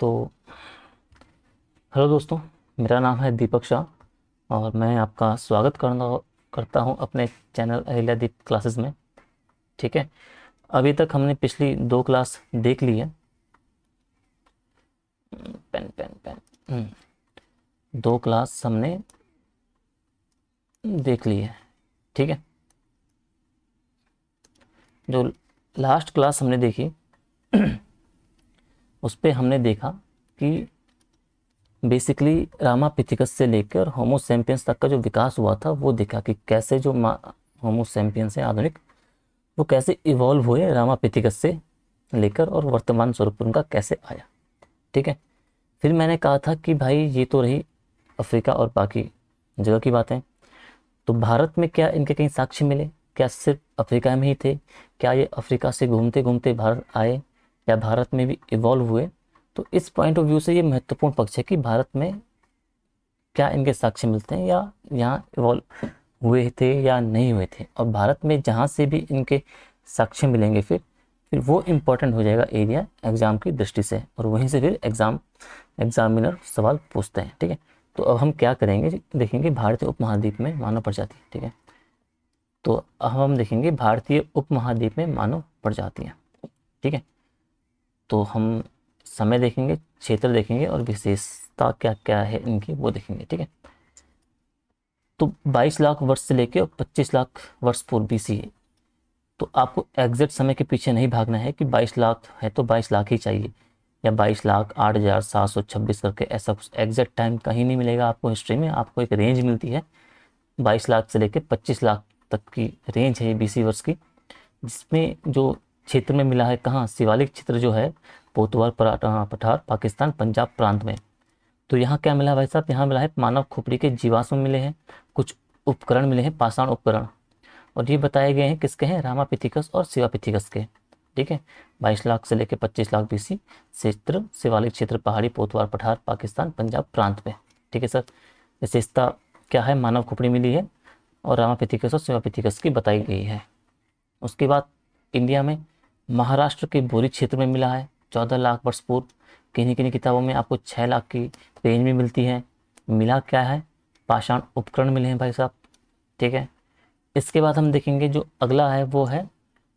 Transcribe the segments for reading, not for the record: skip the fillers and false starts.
तो हेलो दोस्तों, मेरा नाम है दीपक शाह और मैं आपका स्वागत करता हूं अपने चैनल अहिल्यादीप क्लासेस में। ठीक है। अभी तक हमने पिछली दो क्लास देख ली है। Pen pen pen. दो क्लास हमने देख ली है। ठीक है। जो लास्ट क्लास हमने देखी उस पे हमने देखा कि बेसिकली रामापिथिकस से लेकर होमो सैपियंस तक का जो विकास हुआ था वो देखा कि कैसे जो होमो सैपियंस है आधुनिक, वो कैसे इवॉल्व हुए रामापिथिकस से लेकर और वर्तमान स्वरूप उनका कैसे आया। ठीक है। फिर मैंने कहा था कि भाई ये तो रही अफ्रीका और बाकी जगह की बातें। तो भारत में क्या इनके कहीं साक्ष्य मिले? क्या सिर्फ अफ्रीका में ही थे? क्या ये अफ्रीका से घूमते घूमते भारत आए या भारत में भी इवॉल्व हुए? तो इस पॉइंट ऑफ व्यू से ये महत्वपूर्ण पक्ष है कि भारत में क्या इनके साक्ष्य मिलते हैं या यहाँ इवॉल्व हुए थे या नहीं हुए थे। और भारत में जहाँ से भी इनके साक्ष्य मिलेंगे फिर वो इम्पोर्टेंट हो जाएगा एरिया एग्जाम की दृष्टि से, और वहीं से फिर एग्जामिनर सवाल पूछते हैं। ठीक है। तो अब हम क्या करेंगे, देखेंगे भारतीय उपमहाद्वीप में मानव प्रजाति। ठीक है। तो अब हम देखेंगे भारतीय उपमहाद्वीप में मानव प्रजातियाँ। ठीक है। तो हम समय देखेंगे, क्षेत्र देखेंगे और विशेषता क्या क्या है इनकी वो देखेंगे। ठीक है। तो 22 लाख वर्ष से लेकर 25 लाख वर्ष पूर्व BC। तो आपको एग्जैक्ट समय के पीछे नहीं भागना है कि 22 लाख है तो 22 लाख ही चाहिए या 22 लाख 8,726 करके, ऐसा कुछ एग्जैक्ट टाइम कहीं नहीं मिलेगा आपको। हिस्ट्री में आपको एक रेंज मिलती है 22 लाख से लेकर 25 लाख तक की रेंज है BC वर्ष की, जिसमें जो क्षेत्र में मिला है, कहाँ, शिवालिक क्षेत्र जो है पोतवार पठार पाकिस्तान पंजाब प्रांत में। तो यहाँ क्या मिला है भाई साहब? यहाँ मिला है मानव खोपड़ी के जीवाश्म मिले हैं, कुछ उपकरण मिले हैं, पाषाण उपकरण। और ये बताए गए हैं किसके हैं? रामापिथिकस और शिवापिथिकस के। ठीक है। 22 लाख से लेकर 25 लाख BC क्षेत्र, शिवालिक क्षेत्र, पहाड़ी पोतवार पठार पाकिस्तान पंजाब प्रांत में। ठीक है सर। विशेषता क्या है? मानव खोपड़ी मिली है और रामापिथिकस और शिवापिथिकस की बताई गई है। उसके बाद इंडिया में महाराष्ट्र के बोरी क्षेत्र में मिला है 14 लाख वर्ष पूर्व। किन्हीं किन्हीं किताबों में आपको 6 लाख की रेंज में मिलती है। मिला क्या है? पाषाण उपकरण मिले हैं भाई साहब। ठीक है। इसके बाद हम देखेंगे जो अगला है वो है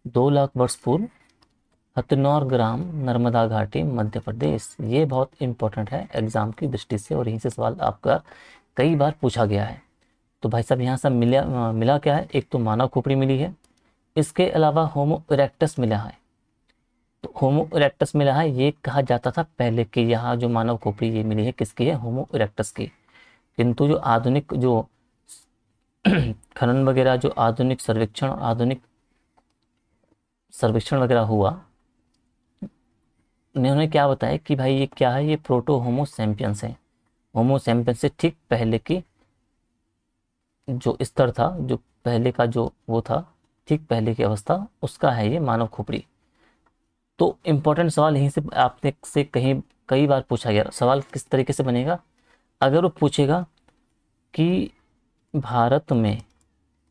2 लाख वर्ष पूर्व, हथनौर ग्राम, नर्मदा घाटी, मध्य प्रदेश। ये बहुत इंपॉर्टेंट है एग्जाम की दृष्टि से और यहीं से सवाल आपका कई बार पूछा गया है। तो भाई साहब यहाँ सब मिला क्या है? एक तो मानव खोपड़ी मिली है, इसके अलावा होमो इरेक्टस मिला है। तो होमो इरेक्टस मिला है, ये कहा जाता था पहले कि यहाँ जो मानव खोपड़ी ये मिली है किसकी है? होमो इरेक्टस की। किंतु जो आधुनिक जो खनन वगैरह, जो आधुनिक सर्वेक्षण वगैरह हुआ, उन्होंने क्या बताया कि भाई ये क्या है? ये प्रोटो होमो सैपियंस है। होमो सैपियंस से ठीक पहले की जो स्तर था, जो पहले का जो वो था, ठीक पहले की अवस्था, उसका है ये मानव खोपड़ी। तो इम्पोर्टेंट सवाल यहीं से आपने से कहीं कई बार पूछा गया। सवाल किस तरीके से बनेगा? अगर वो पूछेगा कि भारत में,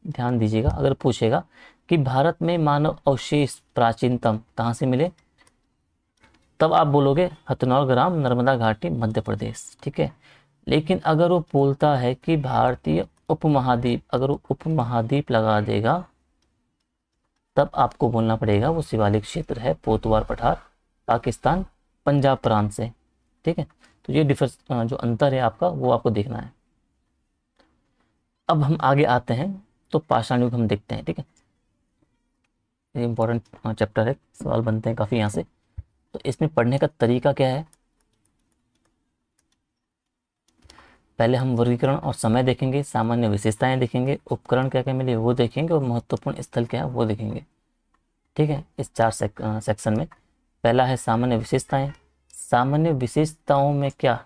ध्यान दीजिएगा, अगर पूछेगा कि भारत में मानव अवशेष प्राचीनतम कहाँ से मिले, तब आप बोलोगे हथनौर ग्राम, नर्मदा घाटी, मध्य प्रदेश। ठीक है। लेकिन अगर वो बोलता है कि भारतीय उपमहाद्वीप, अगर वो उपमहाद्वीप लगा देगा तब आपको बोलना पड़ेगा वो शिवालिक क्षेत्र है, पोतवार पठार पाकिस्तान पंजाब प्रांत से। ठीक है। तो ये डिफरेंस जो अंतर है आपका वो आपको देखना है। अब हम आगे आते हैं तो पाषाण युग हम देखते हैं। ठीक है। ये इंपॉर्टेंट चैप्टर है, सवाल बनते हैं काफ़ी यहाँ से। तो इसमें पढ़ने का तरीका क्या है? पहले हम वर्गीकरण और समय देखेंगे, सामान्य विशेषताएं देखेंगे, उपकरण क्या क्या मिले वो देखेंगे और महत्वपूर्ण स्थल क्या है वो देखेंगे। ठीक है। इस चार सेक्शन में पहला है सामान्य विशेषताएं। सामान्य विशेषताओं में क्या,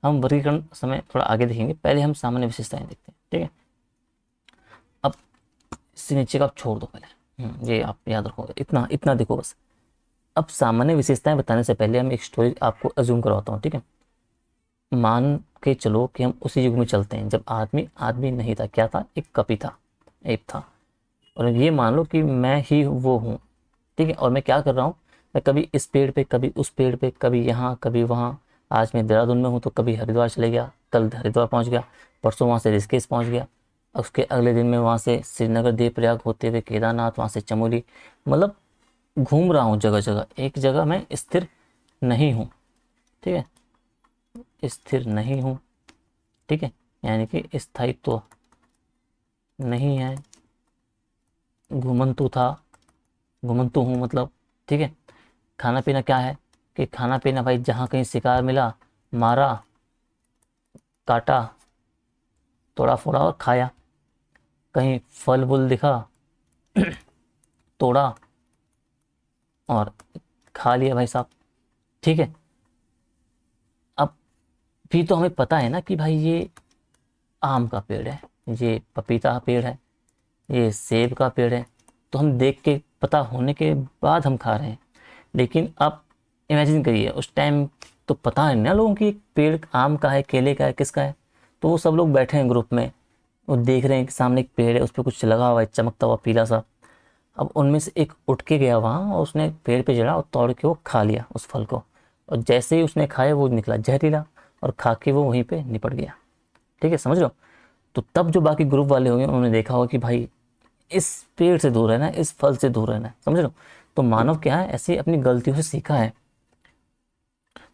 हम वर्गीकरण समय थोड़ा आगे देखेंगे, पहले हम सामान्य विशेषताएं देखते हैं। ठीक है। अब इससे नीचे का आप छोड़ दो पहले, ये आप याद रखो, इतना इतना देखो बस। अब सामान्य विशेषताएं बताने से पहले हम एक स्टोरी आपको अज्यूम करवाता हूँ। ठीक है। मान के चलो कि हम उसी युग में चलते हैं जब आदमी आदमी नहीं था। क्या था? एक कपि था, एप था। और ये मान लो कि मैं ही वो हूँ। ठीक है। और मैं क्या कर रहा हूँ? मैं कभी इस पेड़ पे, कभी उस पेड़ पे, कभी यहाँ कभी वहाँ। आज मैं देहरादून में हूँ तो कभी हरिद्वार चले गया, कल हरिद्वार पहुँच गया, परसों वहाँ से ऋषिकेश पहुँच गया, उसके अगले दिन में वहाँ से श्रीनगर देवप्रयाग होते हुए केदारनाथ, वहाँ से चमोली। मतलब घूम रहा हूँ जगह जगह, एक जगह मैं स्थिर नहीं हूँ। ठीक है, स्थिर नहीं हूँ। ठीक है, यानी कि स्थायित्व नहीं है, घुमंतु था, घुमंतु हूँ मतलब। ठीक है, खाना पीना क्या है कि खाना पीना भाई जहाँ कहीं शिकार मिला, मारा, काटा, तोड़ा फोड़ा और खाया। कहीं फल वुल दिखा, तोड़ा और खा लिया भाई साहब। ठीक है, अब भी तो हमें पता है ना कि भाई ये आम का पेड़ है, ये पपीता का पेड़ है, ये सेब का पेड़ है, तो हम देख के पता होने के बाद हम खा रहे हैं। लेकिन आप इमेजिन करिए उस टाइम तो पता है ना लोगों की पेड़ आम का है, केले का है, किसका है। तो वो सब लोग बैठे हैं ग्रुप में, वो देख रहे हैं कि सामने एक पेड़ है, उस पर कुछ लगा हुआ है चमकता हुआ पीला सा। अब उनमें से एक उठ के गया वहाँ और उसने पेड़ पे चढ़ा और तोड़ के वो खा लिया उस फल को। और जैसे ही उसने खाया वो निकला जहरीला, और खा के वो वहीं पे निपट गया। ठीक है, समझ रहे हो। तो तब जो बाकी ग्रुप वाले होंगे उन्होंने देखा होगा कि भाई इस पेड़ से दूर रहना है, इस फल से दूर रहना है। समझ रहे हो। तो मानव क्या है, ऐसे अपनी गलतियों से सीखा है,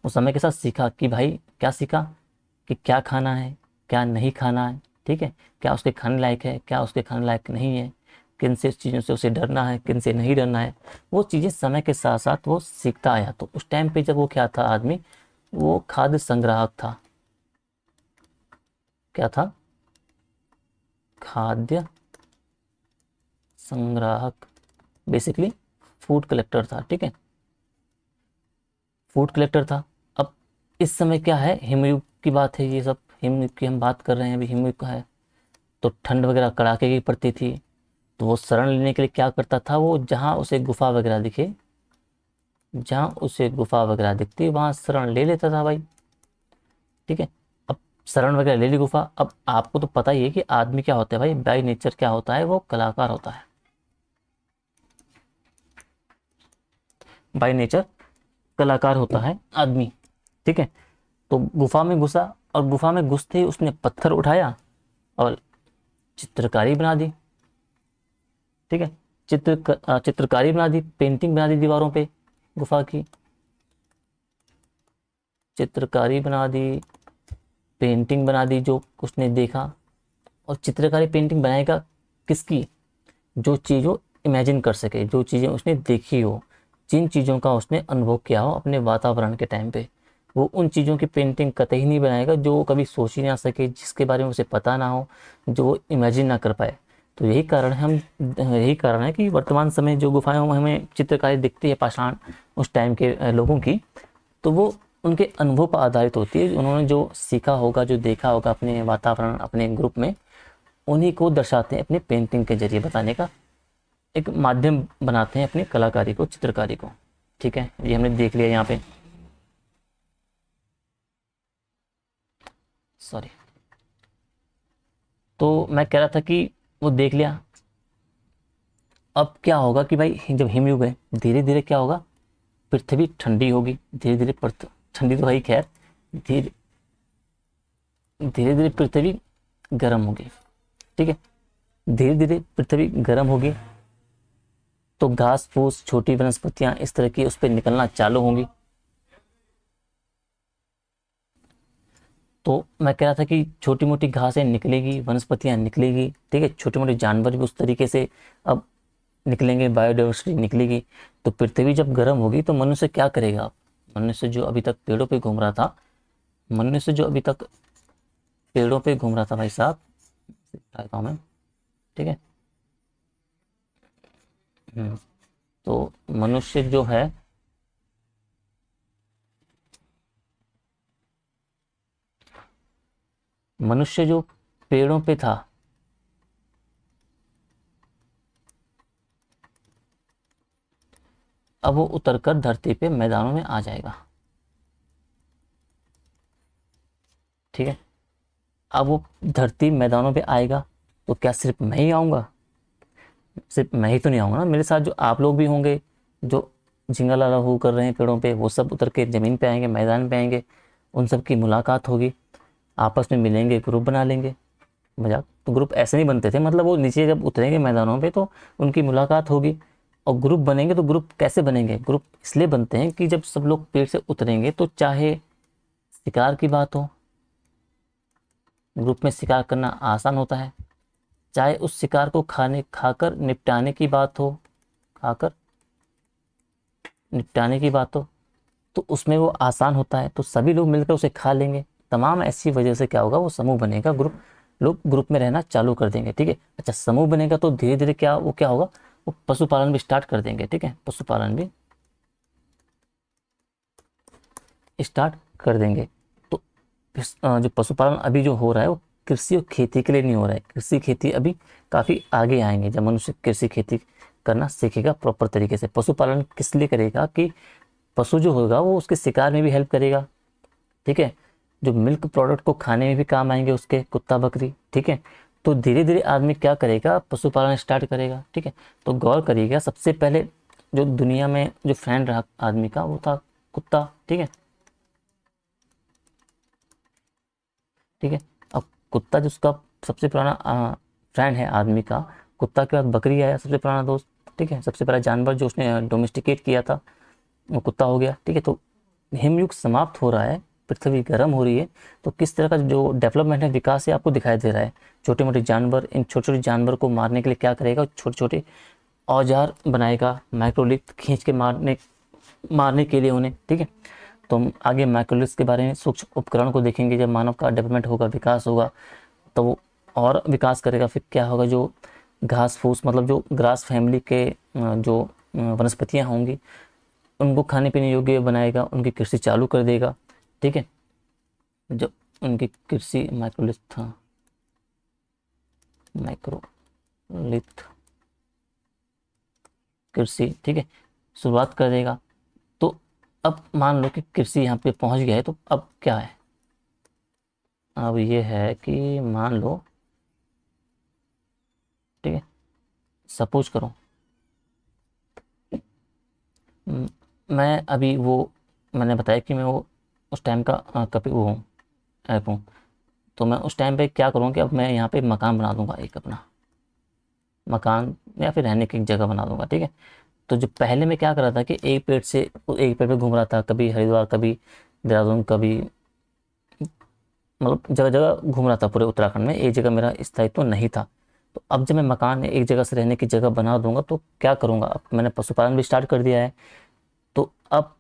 उस समय के साथ सीखा कि भाई क्या सीखा कि क्या खाना है, क्या नहीं खाना है। ठीक है, क्या उसके खाने लायक है, क्या उसके खाने लायक नहीं है, किन से चीज़ों से उसे डरना है, किन से नहीं डरना है। वो चीज़ें समय के साथ साथ वो सीखता आया। तो उस टाइम पे जब वो क्या था आदमी, वो खाद्य संग्राहक था। क्या था, खाद्य संग्राहक, बेसिकली फूड कलेक्टर था। ठीक है, फूड कलेक्टर था। अब इस समय क्या है, हिमयुग की बात है, ये सब हिमयुग की हम बात कर रहे हैं, अभी हिमयुग का है। तो ठंड वगैरह कड़ाके की पड़ती थी। तो वो शरण लेने के लिए क्या करता था, वो जहाँ उसे गुफा वगैरह दिखे, जहाँ उसे गुफा वगैरह दिखती वहाँ शरण ले लेता था भाई। ठीक है, अब शरण वगैरह ले ली गुफा। अब आपको तो पता ही है कि आदमी क्या होता है भाई, बाई नेचर क्या होता है, वो कलाकार होता है बाई नेचर, कलाकार होता है आदमी। ठीक है, तो गुफा में घुसा, और गुफा में घुसते ही उसने पत्थर उठाया और चित्रकारी बना दी। ठीक है, चित्रकारी बना दी, पेंटिंग बना दी दीवारों पे गुफा की, चित्रकारी बना दी, पेंटिंग बना दी जो उसने देखा। और चित्रकारी पेंटिंग बनाएगा किसकी, जो चीज़ वो इमेजिन कर सके, जो चीज़ें उसने देखी हो, जिन चीज़ों का उसने अनुभव किया हो अपने वातावरण के टाइम पे। वो उन चीज़ों की पेंटिंग कतई नहीं बनाएगा जो वो कभी सोच ही ना सके, जिसके बारे में उसे पता ना हो, जो वो इमेजिन ना कर पाए। तो यही कारण है कि वर्तमान समय जो गुफाएं हमें चित्रकारी दिखती है पाषाण उस टाइम के लोगों की, तो वो उनके अनुभव पर आधारित होती है। उन्होंने जो सीखा होगा, जो देखा होगा अपने वातावरण, अपने ग्रुप में, उन्हीं को दर्शाते हैं अपने पेंटिंग के जरिए, बताने का एक माध्यम बनाते हैं अपनी कलाकारी को, चित्रकारी को। ठीक है, ये हमने देख लिया यहाँ पे। सॉरी, तो मैं कह रहा था कि वो देख लिया। अब क्या होगा कि भाई जब हिमयुग है, धीरे धीरे क्या होगा, पृथ्वी ठंडी होगी, धीरे धीरे ठंडी तो है खैर, धीरे धीरे धीरे पृथ्वी गर्म होगी। ठीक है, धीरे धीरे पृथ्वी गर्म होगी, तो घास फूस, छोटी वनस्पतियां इस तरह की उस पर निकलना चालू होंगी। तो मैं कह रहा था कि छोटी मोटी घासें निकलेगी, वनस्पतियां निकलेगी। ठीक है, छोटे मोटे जानवर भी उस तरीके से अब निकलेंगे, बायोडाइवर्सिटी निकलेगी। तो पृथ्वी जब गर्म होगी तो मनुष्य क्या करेगा। अब मनुष्य जो अभी तक पेड़ों पे घूम रहा था, मनुष्य जो अभी तक पेड़ों पे घूम रहा था भाई साहब, उठाता हूं मैं। ठीक है, तो मनुष्य जो है, मनुष्य जो पेड़ों पे था, अब वो उतरकर धरती पे मैदानों में आ जाएगा। ठीक है, अब वो धरती मैदानों पे आएगा, तो क्या सिर्फ मैं ही आऊँगा, सिर्फ मैं ही तो नहीं आऊँगा ना, मेरे साथ जो आप लोग भी होंगे, जो झिंगा लाला हू कर रहे हैं पेड़ों पे, वो सब उतर के ज़मीन पे आएंगे, मैदान पे आएंगे, उन सब की मुलाकात होगी, आपस में मिलेंगे, ग्रुप बना लेंगे। मजाक, तो ग्रुप ऐसे नहीं बनते थे, मतलब वो नीचे जब उतरेंगे मैदानों पे तो उनकी मुलाकात होगी और ग्रुप बनेंगे। तो ग्रुप कैसे बनेंगे? ग्रुप इसलिए बनते हैं कि जब सब लोग पेड़ से उतरेंगे तो चाहे शिकार की बात हो, ग्रुप में शिकार करना आसान होता है, चाहे उस शिकार को खाकर निपटाने की बात हो, खाकर निपटाने की बात हो, तो उसमें वो आसान होता है, तो सभी लोग मिलकर उसे खा लेंगे। तमाम ऐसी वजह से क्या होगा, वो समूह बनेगा, ग्रुप, लोग ग्रुप में रहना चालू कर देंगे। ठीक है, अच्छा, समूह बनेगा तो धीरे धीरे क्या होगा, वो पशुपालन भी स्टार्ट कर देंगे। ठीक है, पशुपालन भी स्टार्ट कर देंगे। तो जो पशुपालन अभी जो हो रहा है वो कृषि और खेती के लिए नहीं हो रहा है। कृषि खेती अभी काफ़ी आगे आएंगे जब मनुष्य कृषि खेती करना सीखेगा प्रॉपर तरीके से। पशुपालन किस लिए करेगा कि पशु जो होगा वो उसके शिकार में भी हेल्प करेगा। ठीक है, जो मिल्क प्रोडक्ट को खाने में भी काम आएंगे उसके, कुत्ता बकरी। ठीक है, तो धीरे धीरे आदमी क्या करेगा, पशुपालन स्टार्ट करेगा। ठीक है, तो गौर करिएगा, सबसे पहले जो दुनिया में जो फ्रेंड रहा आदमी का वो था कुत्ता। ठीक है, ठीक है, अब कुत्ता जो उसका सबसे पुराना फ्रेंड है आदमी का, कुत्ता के बाद बकरी आया सबसे पुराना दोस्त। ठीक है, सबसे पहला जानवर जो उसने डोमेस्टिकेट किया था वो कुत्ता हो गया। ठीक है, तो हिमयुग समाप्त हो रहा है, पृथ्वी गर्म हो रही है, तो किस तरह का जो डेवलपमेंट है, विकास है, आपको दिखाई दे रहा है। छोटे मोटे जानवर, इन छोटे छोटे जानवर को मारने के लिए क्या करेगा, छोटे छोटे औजार बनाएगा, माइक्रोलिथ खींच के मारने मारने के लिए उन्हें। ठीक है, तो हम आगे माइक्रोलिथ के बारे में, सूक्ष्म उपकरण को देखेंगे। जब मानव का डेवलपमेंट होगा, विकास होगा, तो वो और विकास करेगा। फिर क्या होगा, जो घास फूस, मतलब जो ग्रास फैमिली के जो वनस्पतियाँ होंगी उनको खाने पीने योग्य बनाएगा, उनकी कृषि चालू कर देगा। ठीक है, जब उनकी कृषि माइक्रोलिथ था, माइक्रोलिथ कृषि, ठीक है, शुरुआत कर देगा। तो अब मान लो कि कृषि यहाँ पे पहुँच गया है, तो अब क्या है, अब ये है कि मान लो, ठीक है, सपोज करो म- मैं अभी वो, मैंने बताया कि मैं वो उस टाइम का कपि वो हूँ, ऐप हूँ। तो मैं उस टाइम पे क्या करूँ कि अब मैं यहाँ पे मकान बना दूंगा, एक अपना मकान या फिर रहने की एक जगह बना दूंगा। ठीक है, तो जो पहले मैं क्या कर रहा था कि एक पेड़ पे घूम रहा था, कभी हरिद्वार, कभी देहरादून, कभी मतलब जगह जगह घूम रहा था पूरे उत्तराखंड में, एक जगह मेरा स्थायित्व नहीं था। तो अब जब मैं मकान एक जगह से रहने की जगह बना दूंगा तो क्या करूंगा, अब मैंने पशुपालन भी स्टार्ट कर दिया है, तो अब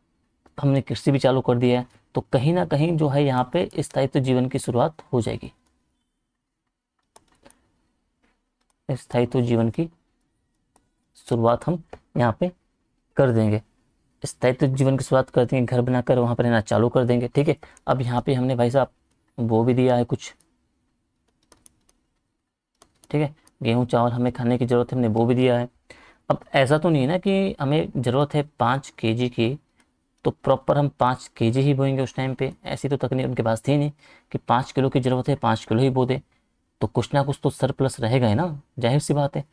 हमने कृषि भी चालू कर दिया है, तो कहीं ना कहीं जो है यहाँ पे स्थायित्व जीवन की शुरुआत हो जाएगी। स्थायित्व जीवन की शुरुआत हम यहाँ पे कर देंगे। स्थायित्व जीवन की शुरुआत कर देंगे, घर बनाकर वहाँ पर रहना चालू कर देंगे। ठीक है, अब यहाँ पे हमने भाई साहब वो भी दिया है कुछ। ठीक है, गेहूँ चावल हमें खाने की ज़रूरत है, हमने वो भी दिया है। अब ऐसा तो नहीं है ना कि हमें ज़रूरत है 5 kg की, तो प्रॉपर हम 5 kg ही बोएंगे उस टाइम पे, ऐसी तो तकनीक उनके पास थी नहीं कि 5 किलो की ज़रूरत है 5 किलो ही बो दे। तो कुछ ना कुछ तो सरप्लस रहेगा ही ना, जाहिर सी बात है।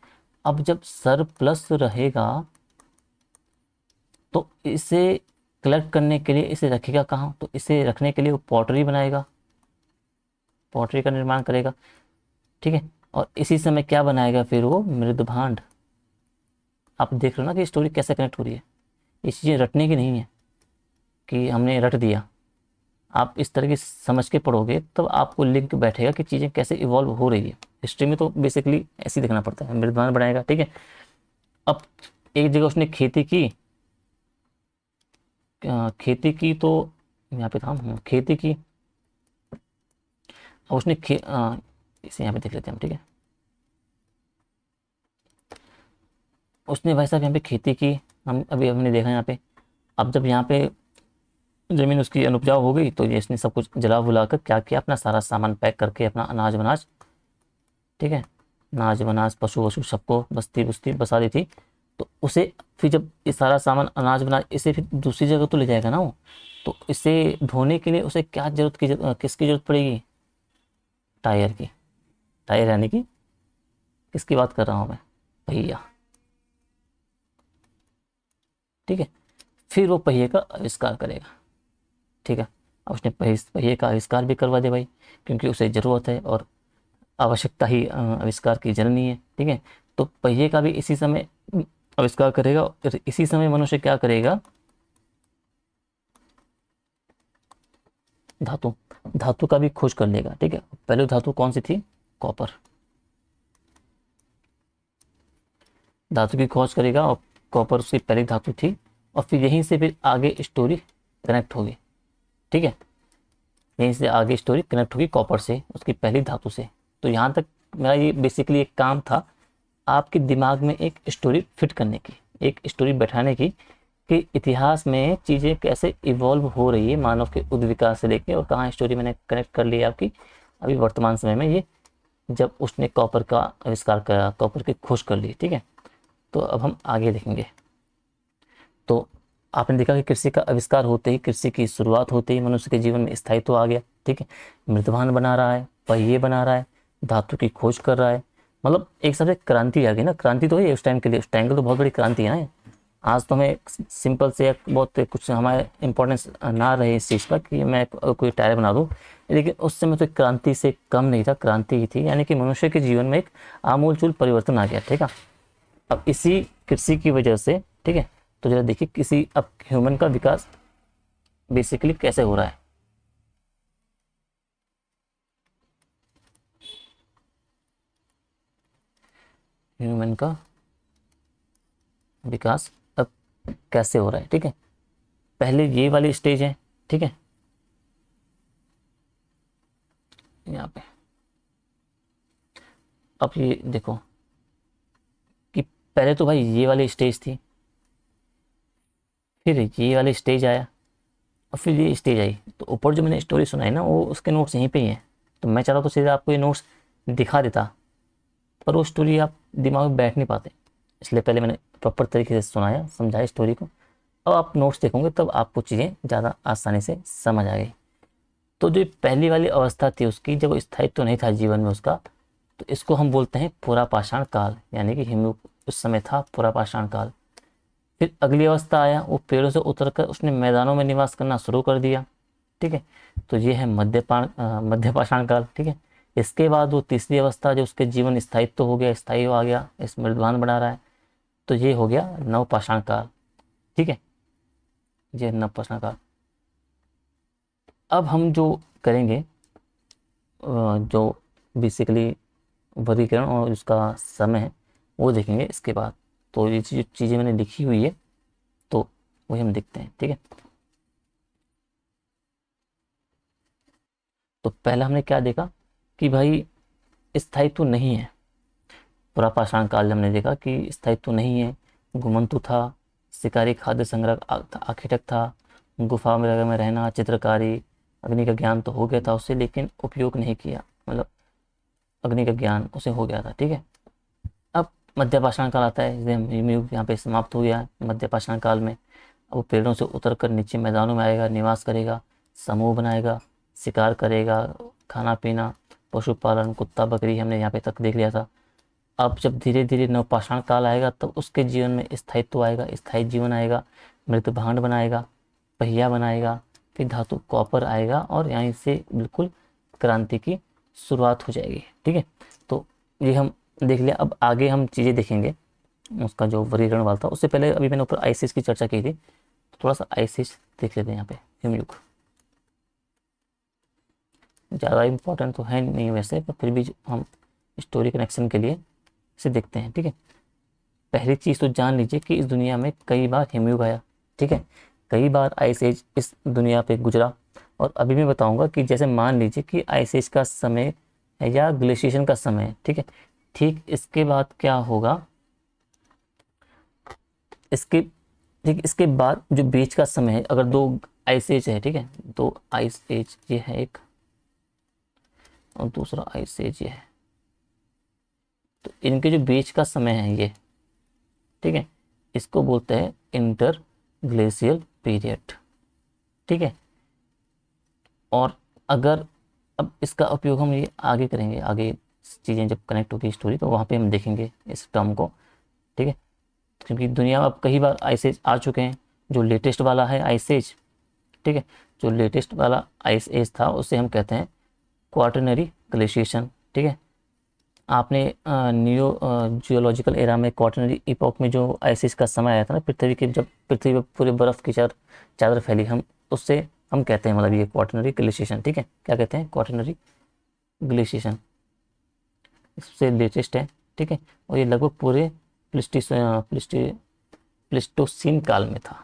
अब जब सरप्लस रहेगा तो इसे कलेक्ट करने के लिए इसे रखेगा कहाँ, तो इसे रखने के लिए वो पॉटरी बनाएगा, पॉटरी का निर्माण करेगा। ठीक है, और इसी समय क्या बनाएगा फिर वो, मृद भांड। आप देख रहे हो ना कि स्टोरी कैसे कनेक्ट हो रही है। ये चीज़ें रटने की नहीं है कि हमने रट दिया, आप इस तरह की समझ के पढ़ोगे तब आपको लिंक बैठेगा कि चीज़ें कैसे इवॉल्व हो रही है। हिस्ट्री में तो बेसिकली ऐसे ही देखना पड़ता है, मृद भांड बनाएगा। ठीक है, अब एक जगह उसने खेती की, खेती की तो यहाँ पे था, खेती की, और उसने इसे यहाँ पे देख लेते हैं हम। ठीक है, उसने भाई साहब यहाँ पे खेती की, हम अभी हमने देखा यहाँ पे। अब जब यहाँ पे ज़मीन उसकी अनुपजाऊ हो गई तो ये इसने सब कुछ जला भुला कर क्या किया, अपना सारा सामान पैक करके, अपना अनाज वनाज, ठीक है, अनाज वनाज, पशु वशु सबको बस्ती बुस्ती बसा दी थी। तो उसे फिर जब ये सारा सामान अनाज वनाज, इसे फिर दूसरी जगह तो ले जाएगा ना वो, तो इसे ढोने के लिए उसे क्या किसकी जरूरत पड़ेगी, टायर की। टायर यानी कि किसकी बात कर रहा हूँ मैं, भैया। ठीक है, फिर वो पहिए का आविष्कार करेगा। ठीक है, अब उसने पहिए का आविष्कार भी करवा दिया भाई, क्योंकि उसे ज़रूरत है और आवश्यकता ही आविष्कार की जननी है। ठीक है, तो पहिए का भी इसी समय आविष्कार करेगा, और इसी समय मनुष्य क्या करेगा, धातु धातु का भी खोज कर लेगा। ठीक है, पहले धातु कौन सी थी, कॉपर। धातु की खोज करेगा और कॉपर उसकी पहली धातु थी, और फिर यहीं से फिर आगे स्टोरी कनेक्ट होगी। ठीक है, यहीं से आगे स्टोरी कनेक्ट होगी कॉपर से, उसकी पहली धातु से। तो यहाँ तक मेरा ये बेसिकली एक काम था, आपके दिमाग में एक स्टोरी फिट करने की, एक स्टोरी बैठाने की, कि इतिहास में चीज़ें कैसे इवॉल्व हो रही है मानव के उद्विकास से लेके, और कहाँ स्टोरी मैंने कनेक्ट कर ली आपकी अभी वर्तमान समय में, ये जब उसने कॉपर का आविष्कार करा, कॉपर की खोज कर ली। ठीक है, तो अब हम आगे देखेंगे। तो आपने देखा कि कृषि का आविष्कार होते ही, कृषि की शुरुआत होते ही मनुष्य के जीवन में स्थायित्व आ गया। ठीक है, मृतवाहन बना रहा है, पहिए बना रहा है, धातु की खोज कर रहा है, मतलब एक सबसे क्रांति आ गई ना। क्रांति तो है उस टाइम के लिए, उस टाइम के तो बहुत बड़ी क्रांति है ना। आज तो हमें सिंपल से बहुत कुछ हमारे इंपॉर्टेंस ना रहे इस चीज़ का कि मैं कोई टायर बना दूँ, लेकिन उस समय तो क्रांति से कम नहीं था, क्रांति ही थी। यानी कि मनुष्य के जीवन में एक आमूलचूल परिवर्तन आ गया। ठीक है, अब इसी कृषि की वजह से, ठीक है, तो जरा देखिए किसी अब ह्यूमन का विकास बेसिकली कैसे हो रहा है। ह्यूमन का विकास अब कैसे हो रहा है। ठीक है, पहले ये वाली स्टेज है। ठीक है, यहाँ पे अब ये देखो कि पहले तो भाई ये वाली स्टेज थी, फिर ये वाली स्टेज आया, और फिर ये स्टेज आई। तो ऊपर जो मैंने स्टोरी सुनाई ना, वो उसके नोट्स यहीं पे ही हैं। तो मैं चाहता तो सीधे आपको ये नोट्स दिखा देता, पर वो स्टोरी आप दिमाग में बैठ नहीं पाते, इसलिए पहले मैंने प्रॉपर तरीके से सुनाया, समझाया स्टोरी को। अब आप नोट्स देखोगे तब आपको चीज़ें ज़्यादा आसानी से समझ आ गई। तो जो पहली वाली अवस्था थी उसकी, जब वो स्थायित्व नहीं था जीवन में उसका, तो इसको हम बोलते हैं पुरापाषाण काल, यानी कि हिमयुग उस समय था, पुरापाषाण काल। फिर अगली अवस्था आया, वो पेड़ों से उतरकर उसने मैदानों में निवास करना शुरू कर दिया। ठीक है, तो ये है मध्यपाषाण काल। ठीक है, इसके बाद वो तीसरी अवस्था, जो उसके जीवन स्थायित्व हो गया, स्थायी आ गया, इस मृदवान बना रहा है, तो ये हो गया नवपाषाण काल। ठीक है, ये नवपाषाण काल। अब हम जो करेंगे, जो बेसिकली वर्गीकरण और उसका समय है वो देखेंगे इसके बाद। तो ये चीज़ें मैंने लिखी हुई है, तो वही हम देखते हैं। ठीक है, तो पहला हमने क्या देखा कि भाई स्थायित्व नहीं है। पुरापाषाण काल में हमने देखा कि स्थायित्व नहीं है, घुमंतु था, शिकारी, खाद्य संग्रह, आखेटक था, गुफा में रहना, चित्रकारी, अग्नि का ज्ञान तो हो गया था उससे, लेकिन उपयोग नहीं किया, मतलब अग्नि का ज्ञान उसे हो गया था। ठीक है, अब मध्यपाषाण काल आता है, हिमयुग यहाँ पे समाप्त हो गया है मध्यपाषाण काल में। अब वो पेड़ों से उतरकर नीचे मैदानों में आएगा, निवास करेगा, समूह बनाएगा, शिकार करेगा, खाना पीना, पशुपालन, कुत्ता बकरी हमने यहाँ पे तक देख लिया था। अब जब धीरे धीरे नवपाषाण काल आएगा, तब उसके जीवन में स्थायित्व आएगा, स्थायी जीवन आएगा, मृत भांड बनाएगा, पहिया बनाएगा, फिर धातु कॉपर आएगा, और यहीं से बिल्कुल क्रांति की शुरुआत हो जाएगी। ठीक है, तो ये हम देख लिया। अब आगे हम चीज़ें देखेंगे, उसका जो वर्गीकरण वाला था। उससे पहले अभी मैंने ऊपर आइसिस की चर्चा की थी, तो थोड़ा सा आइसिस देख लेते हैं यहाँ पे। हिमयुग ज़्यादा इम्पोर्टेंट तो है नहीं वैसे, पर फिर भी हम स्टोरी कनेक्शन के लिए इसे देखते हैं। ठीक है, पहली चीज़ तो जान लीजिए कि इस दुनिया में कई बार हिमयुग आया। ठीक है, कई बार आइस एज इस दुनिया पे गुजरा। और अभी मैं बताऊंगा कि जैसे मान लीजिए कि आइस एज का समय है या ग्लेशिएशन का समय है। ठीक है, ठीक इसके बाद क्या होगा, इसके ठीक इसके बाद जो बीच का समय है, अगर दो आइस एज है, ठीक है, दो आइस एज ये है एक, और दूसरा आइस एज ये है, तो इनके जो बीच का समय है ये, ठीक है, इसको बोलते हैं इंटर ग्लेशियल पीरियड। ठीक है, और अगर अब इसका उपयोग हम ये आगे करेंगे, आगे चीज़ें जब कनेक्ट होगी स्टोरी, तो वहाँ पे हम देखेंगे इस टर्म को। ठीक है, क्योंकि दुनिया में अब कई बार आइस एज आ चुके हैं, जो लेटेस्ट वाला है आइस एज, ठीक है, जो लेटेस्ट वाला आइस एज था उसे हम कहते हैं क्वाटरनरी ग्लेशिएशन, ठीक है। आपने नियो जियोलॉजिकल एरा में क्वाटरनरी इपॉक में जो आइस एज का समय आया था ना, पृथ्वी के जब पृथ्वी पर पूरे बर्फ़ की चादर फैली, हम उससे हम कहते हैं मतलब ये क्वाटरनरी ग्लेशिएशन, ठीक है। क्या कहते हैं? क्वाटरनरी ग्लेशिएशन सबसे लेटेस्ट है, ठीक है। और ये लगभग पूरे प्लिस्टोसीन काल में था,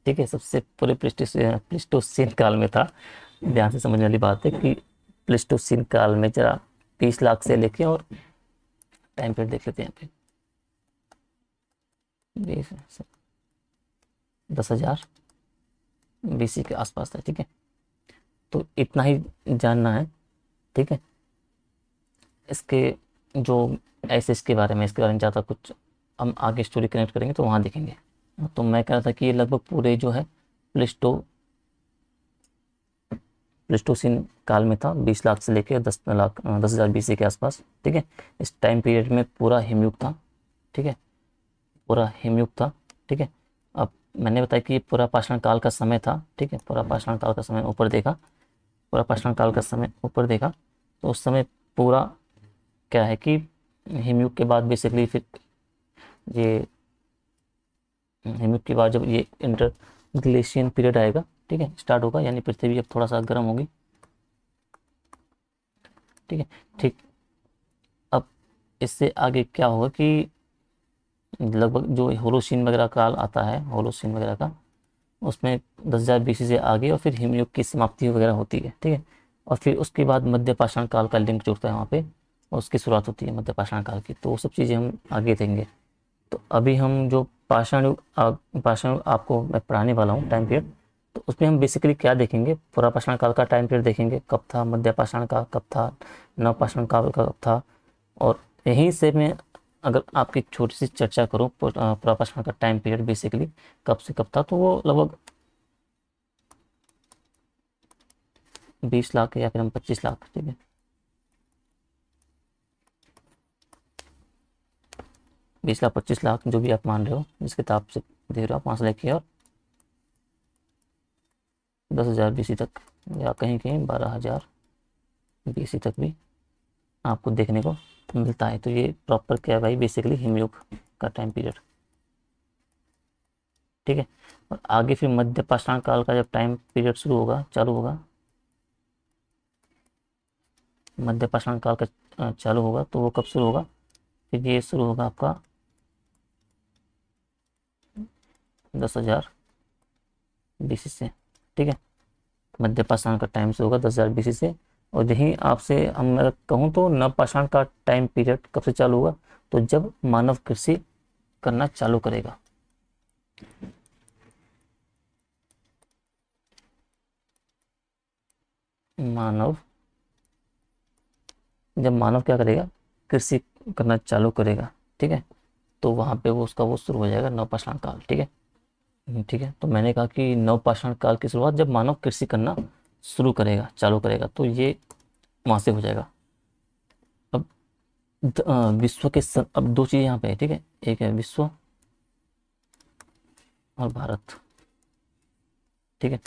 ठीक है। सबसे पूरे प्लिस्टोसीन काल में था। ध्यान से समझने वाली बात है कि प्लिस्टोसीन काल में जरा 20 लाख से लेके, और टाइम पीरियड देख लेते हैं यहाँ पे, 10,000 BC के आसपास था, ठीक है। तो इतना ही जानना है, ठीक है। इसके जो एसिस के बारे में, इसके बारे में ज़्यादा कुछ हम आगे स्टोरी कनेक्ट करेंगे तो वहाँ देखेंगे। तो मैं कह रहा था कि ये लगभग पूरे जो है प्लिस्टोसिन काल में था, 20 लाख से लेकर 10,000 BC के आसपास, ठीक है। इस टाइम पीरियड में पूरा हिमयुग था, ठीक है, पूरा हिमयुग था, ठीक है। अब मैंने बताया कि ये पूरा पाषाण काल का समय था, ठीक है। पूरा पाषाण काल का समय ऊपर देखा, पूरा पाषाण काल का समय ऊपर देखा, तो उस समय पूरा क्या है कि हिमयुग के बाद बेसिकली फिर ये हिमयुग के बाद जब ये इंटर ग्लेशियन पीरियड आएगा, ठीक है, स्टार्ट होगा, यानी पृथ्वी अब थोड़ा सा गर्म होगी, ठीक है। ठीक, अब इससे आगे क्या होगा कि लगभग जो होलोसीन वगैरह काल आता है, होलोसीन वगैरह का, उसमें 10,000 BC से आगे और फिर हिमयुग की समाप्ति वगैरह होती है, ठीक है। और फिर उसके बाद मध्य पाषाण काल का लिंक जुड़ता है वहाँ पे, और उसकी शुरुआत होती है मध्य पाषाण काल की। तो वो सब चीज़ें हम आगे देखेंगे। तो अभी हम जो पाषाण युग आपको मैं पढ़ाने वाला हूँ टाइम पीरियड, तो उसमें हम बेसिकली क्या देखेंगे, पूरा पाषाण काल का टाइम पीरियड देखेंगे, कब था, मध्य पाषाण का कब था, नव पाषाण काल का कब था। और यहीं से मैं अगर आपकी छोटी सी चर्चा करूँ पूरा पाषाण का टाइम पीरियड बेसिकली कब से कब था, तो वो लगभग 20 लाख या फिर हम 25 लाख, ठीक है, 20 लाख 25 लाख जो भी आप मान रहे हो, जिस किताब से दे रहे हो आप, वहाँ से लेके और 10,000 BC तक, या कहीं कहीं 12,000 BC तक भी आपको देखने को मिलता है। तो ये प्रॉपर क्या है भाई, बेसिकली हिमयुग का टाइम पीरियड, ठीक है। और आगे फिर मध्य पाषाण काल का जब टाइम पीरियड शुरू होगा, चालू होगा, मध्य पाषाण काल का चालू होगा, तो वो कब शुरू होगा, फिर ये शुरू होगा आपका 10,000 BC से, ठीक है। मध्य पाषाण का टाइम शुरू होगा 10,000 BC से। और यहीं आपसे हम अगर कहूँ तो नव पाषाण का टाइम पीरियड कब से चालू होगा, तो जब मानव कृषि करना चालू करेगा। मानव जब मानव क्या करेगा, कृषि करना चालू करेगा, ठीक है, तो वहाँ पे वो उसका वो शुरू हो जाएगा नवपाषाण काल, ठीक है। ठीक है, तो मैंने कहा कि नवपाषाण काल की शुरुआत जब मानव कृषि करना शुरू करेगा, चालू करेगा, तो ये वहाँ से हो जाएगा। अब विश्व के अब दो चीज़ यहाँ पे है, ठीक है, एक है विश्व और भारत, ठीक है।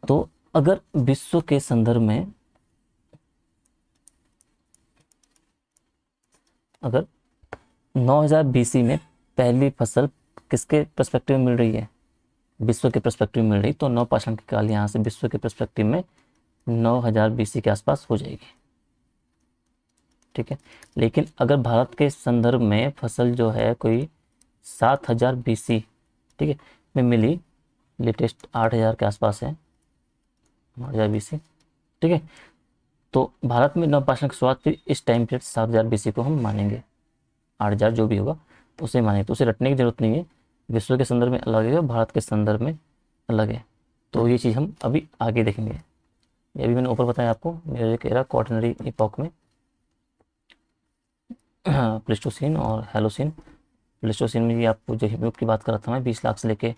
तो अगर विश्व के संदर्भ में, अगर 9,000 BC में पहली फसल किसके पर्सपेक्टिव में मिल रही है, विश्व के पर्सपेक्टिव में मिल रही, तो नवपाषाण की काल यहाँ से विश्व के पर्सपेक्टिव में 9,000 BC के आसपास हो जाएगी, ठीक है। लेकिन अगर भारत के संदर्भ में फसल जो है कोई 7,000 BC, ठीक है, में मिली, लेटेस्ट 8,000 के आसपास है, 8,000 BC, ठीक है। तो भारत में नवपाषाण की शुरुआत फिर इस टाइम पीरियड 7,000 BC को हम मानेंगे, 8,000 जो भी होगा उसे मानेंगे। तो उसे रटने की जरूरत नहीं है, विश्व के संदर्भ में अलग है और भारत के संदर्भ में अलग है। तो ये चीज़ हम अभी आगे देखेंगे। ये अभी मैंने ऊपर बताया आपको, म्यूजिक एरा क्वाटरनरी इपॉक में प्लेस्टोसीन और हेलोसीन। प्लेस्टोसीन में ये आपको जो हिमयुग की बात कर रहा था मैं, 20 लाख से लेके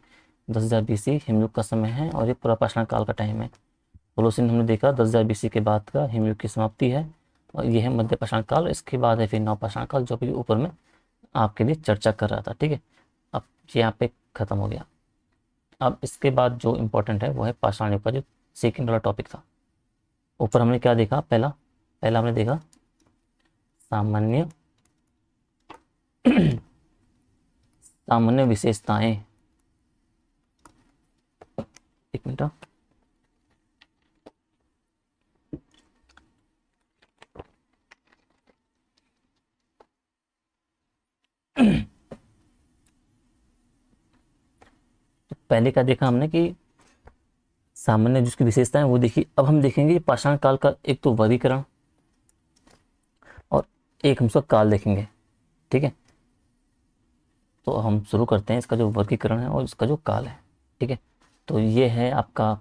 10,000 BC हिमयुग का समय है, और ये पूरा पाषाण काल का टाइम है। होलोसीन हमने देखा 10,000 BC के बाद का हिमयुग की समाप्ति है, और ये है मध्य पाषाण काल। इसके बाद है फिर नव पाषाण काल, जो भी ऊपर में आपके लिए चर्चा कर रहा था, ठीक है। अब यहाँ पे ख़त्म हो गया। अब इसके बाद जो इम्पोर्टेंट है वो है पाषाण युग का जो सेकेंड वाला टॉपिक था। ऊपर हमने क्या देखा, पहला पहला हमने देखा सामान्य सामान्य विशेषताएं। एक मिनट, तो पहले क्या देखा हमने कि सामान्य जिसकी विशेषताएं वो देखी। अब हम देखेंगे पाषाण काल का एक तो वर्गीकरण और एक हम उसका काल देखेंगे। ठीक है, तो हम शुरू करते हैं इसका जो वर्गीकरण है और इसका जो काल है। ठीक है, तो ये है आपका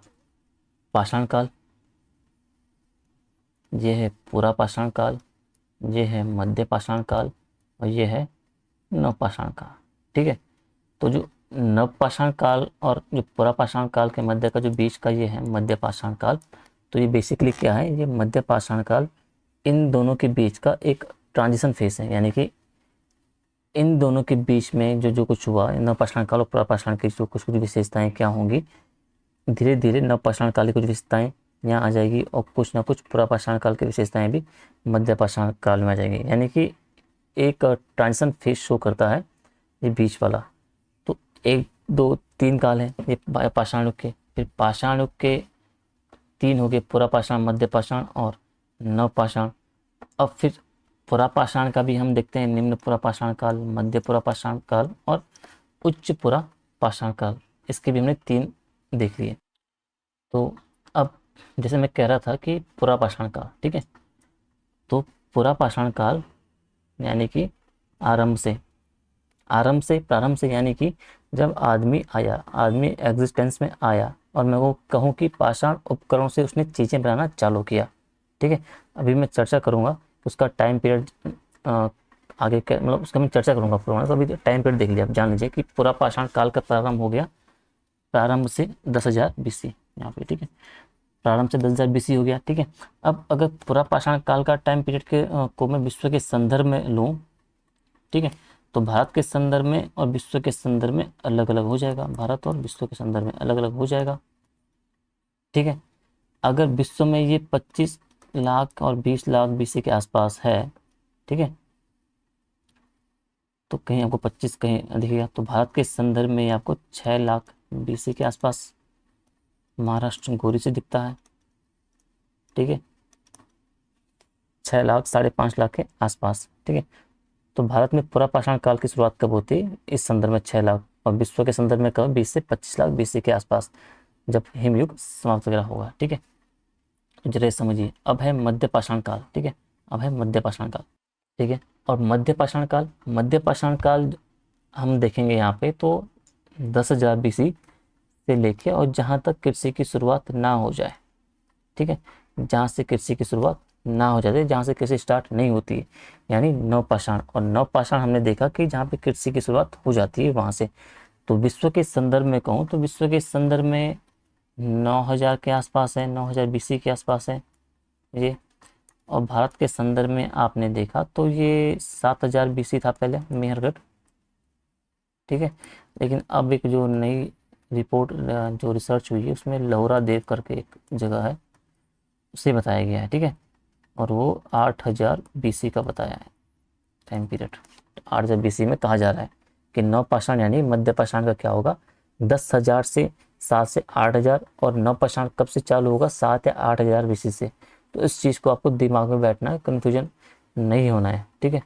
पाषाण काल, ये है पूरा पाषाण काल, ये है मध्य पाषाण काल और ये है नव पाषाण काल। ठीक है, तो जो नव पाषाण काल और जो पूरा पाषाण काल के मध्य का जो बीच का ये है मध्य पाषाण काल। तो ये बेसिकली क्या है, ये मध्य पाषाण काल इन दोनों के बीच का एक ट्रांजिशन फेस है, यानी कि इन दोनों के बीच में जो जो कुछ हुआ, नव पाषाण काल और पूरा पाषाण की जो कुछ कुछ विशेषताएं क्या होंगी, धीरे धीरे नव पाषाण काल की कुछ विशेषताएं यहाँ आ जाएगी और कुछ ना कुछ पूरा पाषाण काल की विशेषताएं भी मध्य पाषाण काल में आ जाएगी। यानी कि एक ट्रांजिशन फेज शो करता है ये बीच वाला। तो एक दो तीन काल है ये पाषाण युग के, फिर पाषाण युग के तीन हो गए, पूरा पाषाण, मध्य पाषाण और नव पाषाण। अब फिर पूरा पाषाण का भी हम देखते हैं, निम्न पूरा पाषाण काल, मध्य पूरा पाषाण काल और उच्च पूरा पाषाण काल। इसके भी हमने तीन देख लिए। तो अब जैसे मैं कह रहा था कि पूरा पाषाण काल, ठीक है, तो पूरा पाषाण काल यानी कि प्रारंभ से यानी कि जब आदमी आया, आदमी एग्जिस्टेंस में आया और मैं वो कहूँ कि पाषाण उपकरणों से उसने चीज़ें बनाना चालू किया। ठीक है, अभी मैं चर्चा करूँगा उसका टाइम पीरियड आगे मतलब उसका मैं चर्चा करूँगा पूरा। तो अभी टाइम पीरियड देख लिया, आप जान लीजिए कि पूरा पाषाण काल का प्रारंभ हो गया, प्रारंभ से 10,000 BC यहाँ पे। ठीक है, प्रारंभ से 10,000 BC हो गया। ठीक है, अब अगर पूरा पाषाण काल का टाइम पीरियड को मैं विश्व के संदर्भ में लूँ, ठीक है, तो भारत के संदर्भ में और विश्व के संदर्भ में अलग अलग हो जाएगा, भारत और विश्व के संदर्भ में अलग अलग हो जाएगा। ठीक है, अगर विश्व में ये 25 लाख और 20 लाख BC के आसपास है, ठीक है, तो कहीं आपको 25 कहीं दिखेगा, तो भारत के संदर्भ में आपको 6 लाख BC के आसपास महाराष्ट्र गोरी से दिखता है। ठीक है, 6 लाख 5.5 लाख के आसपास। ठीक है, तो भारत में पूरा पाषाण काल की शुरुआत कब होती है, इस संदर्भ में 6 लाख, और विश्व के संदर्भ में कब 20 से 25 लाख BC के आसपास, जब हिमयुग समाप्त वगैरह होगा। ठीक है, तो जरा समझिए। अब है मध्य पाषाण काल। ठीक है, अब है मध्य पाषाण काल। ठीक है, और मध्य पाषाण काल हम देखेंगे यहाँ पे तो 10,000 BC से लेके और जहाँ तक कृषि की शुरुआत ना हो जाए। ठीक है, जहाँ से कृषि की शुरुआत ना हो जाती है, जहाँ से कृषि स्टार्ट नहीं होती है, यानी नवपाषाण। और नवपाषाण हमने देखा कि जहाँ पे कृषि की शुरुआत हो जाती है वहाँ से। तो विश्व के संदर्भ में कहूँ तो विश्व के संदर्भ में 9,000 के आसपास है, 9,000 BC के आसपास है ये। और भारत के संदर्भ में आपने देखा तो ये 7,000 BC था पहले, मेहरगढ़। ठीक है, लेकिन अब एक जो नई रिपोर्ट जो रिसर्च हुई है उसमें लौरा देव करके एक जगह है, उसे बताया गया है। ठीक है, और वो 8,000 BC का बताया है टाइम पीरियड। 8,000 BC में कहा जा रहा है कि नवपाषाण यानी मध्य पाषाण का क्या होगा, 10,000 से 7 से 8,000, और नवपाषाण कब से चालू होगा, 7 या 8,000 BC से। तो इस चीज़ को आपको दिमाग में बैठना है, कन्फ्यूजन नहीं होना है। ठीक है,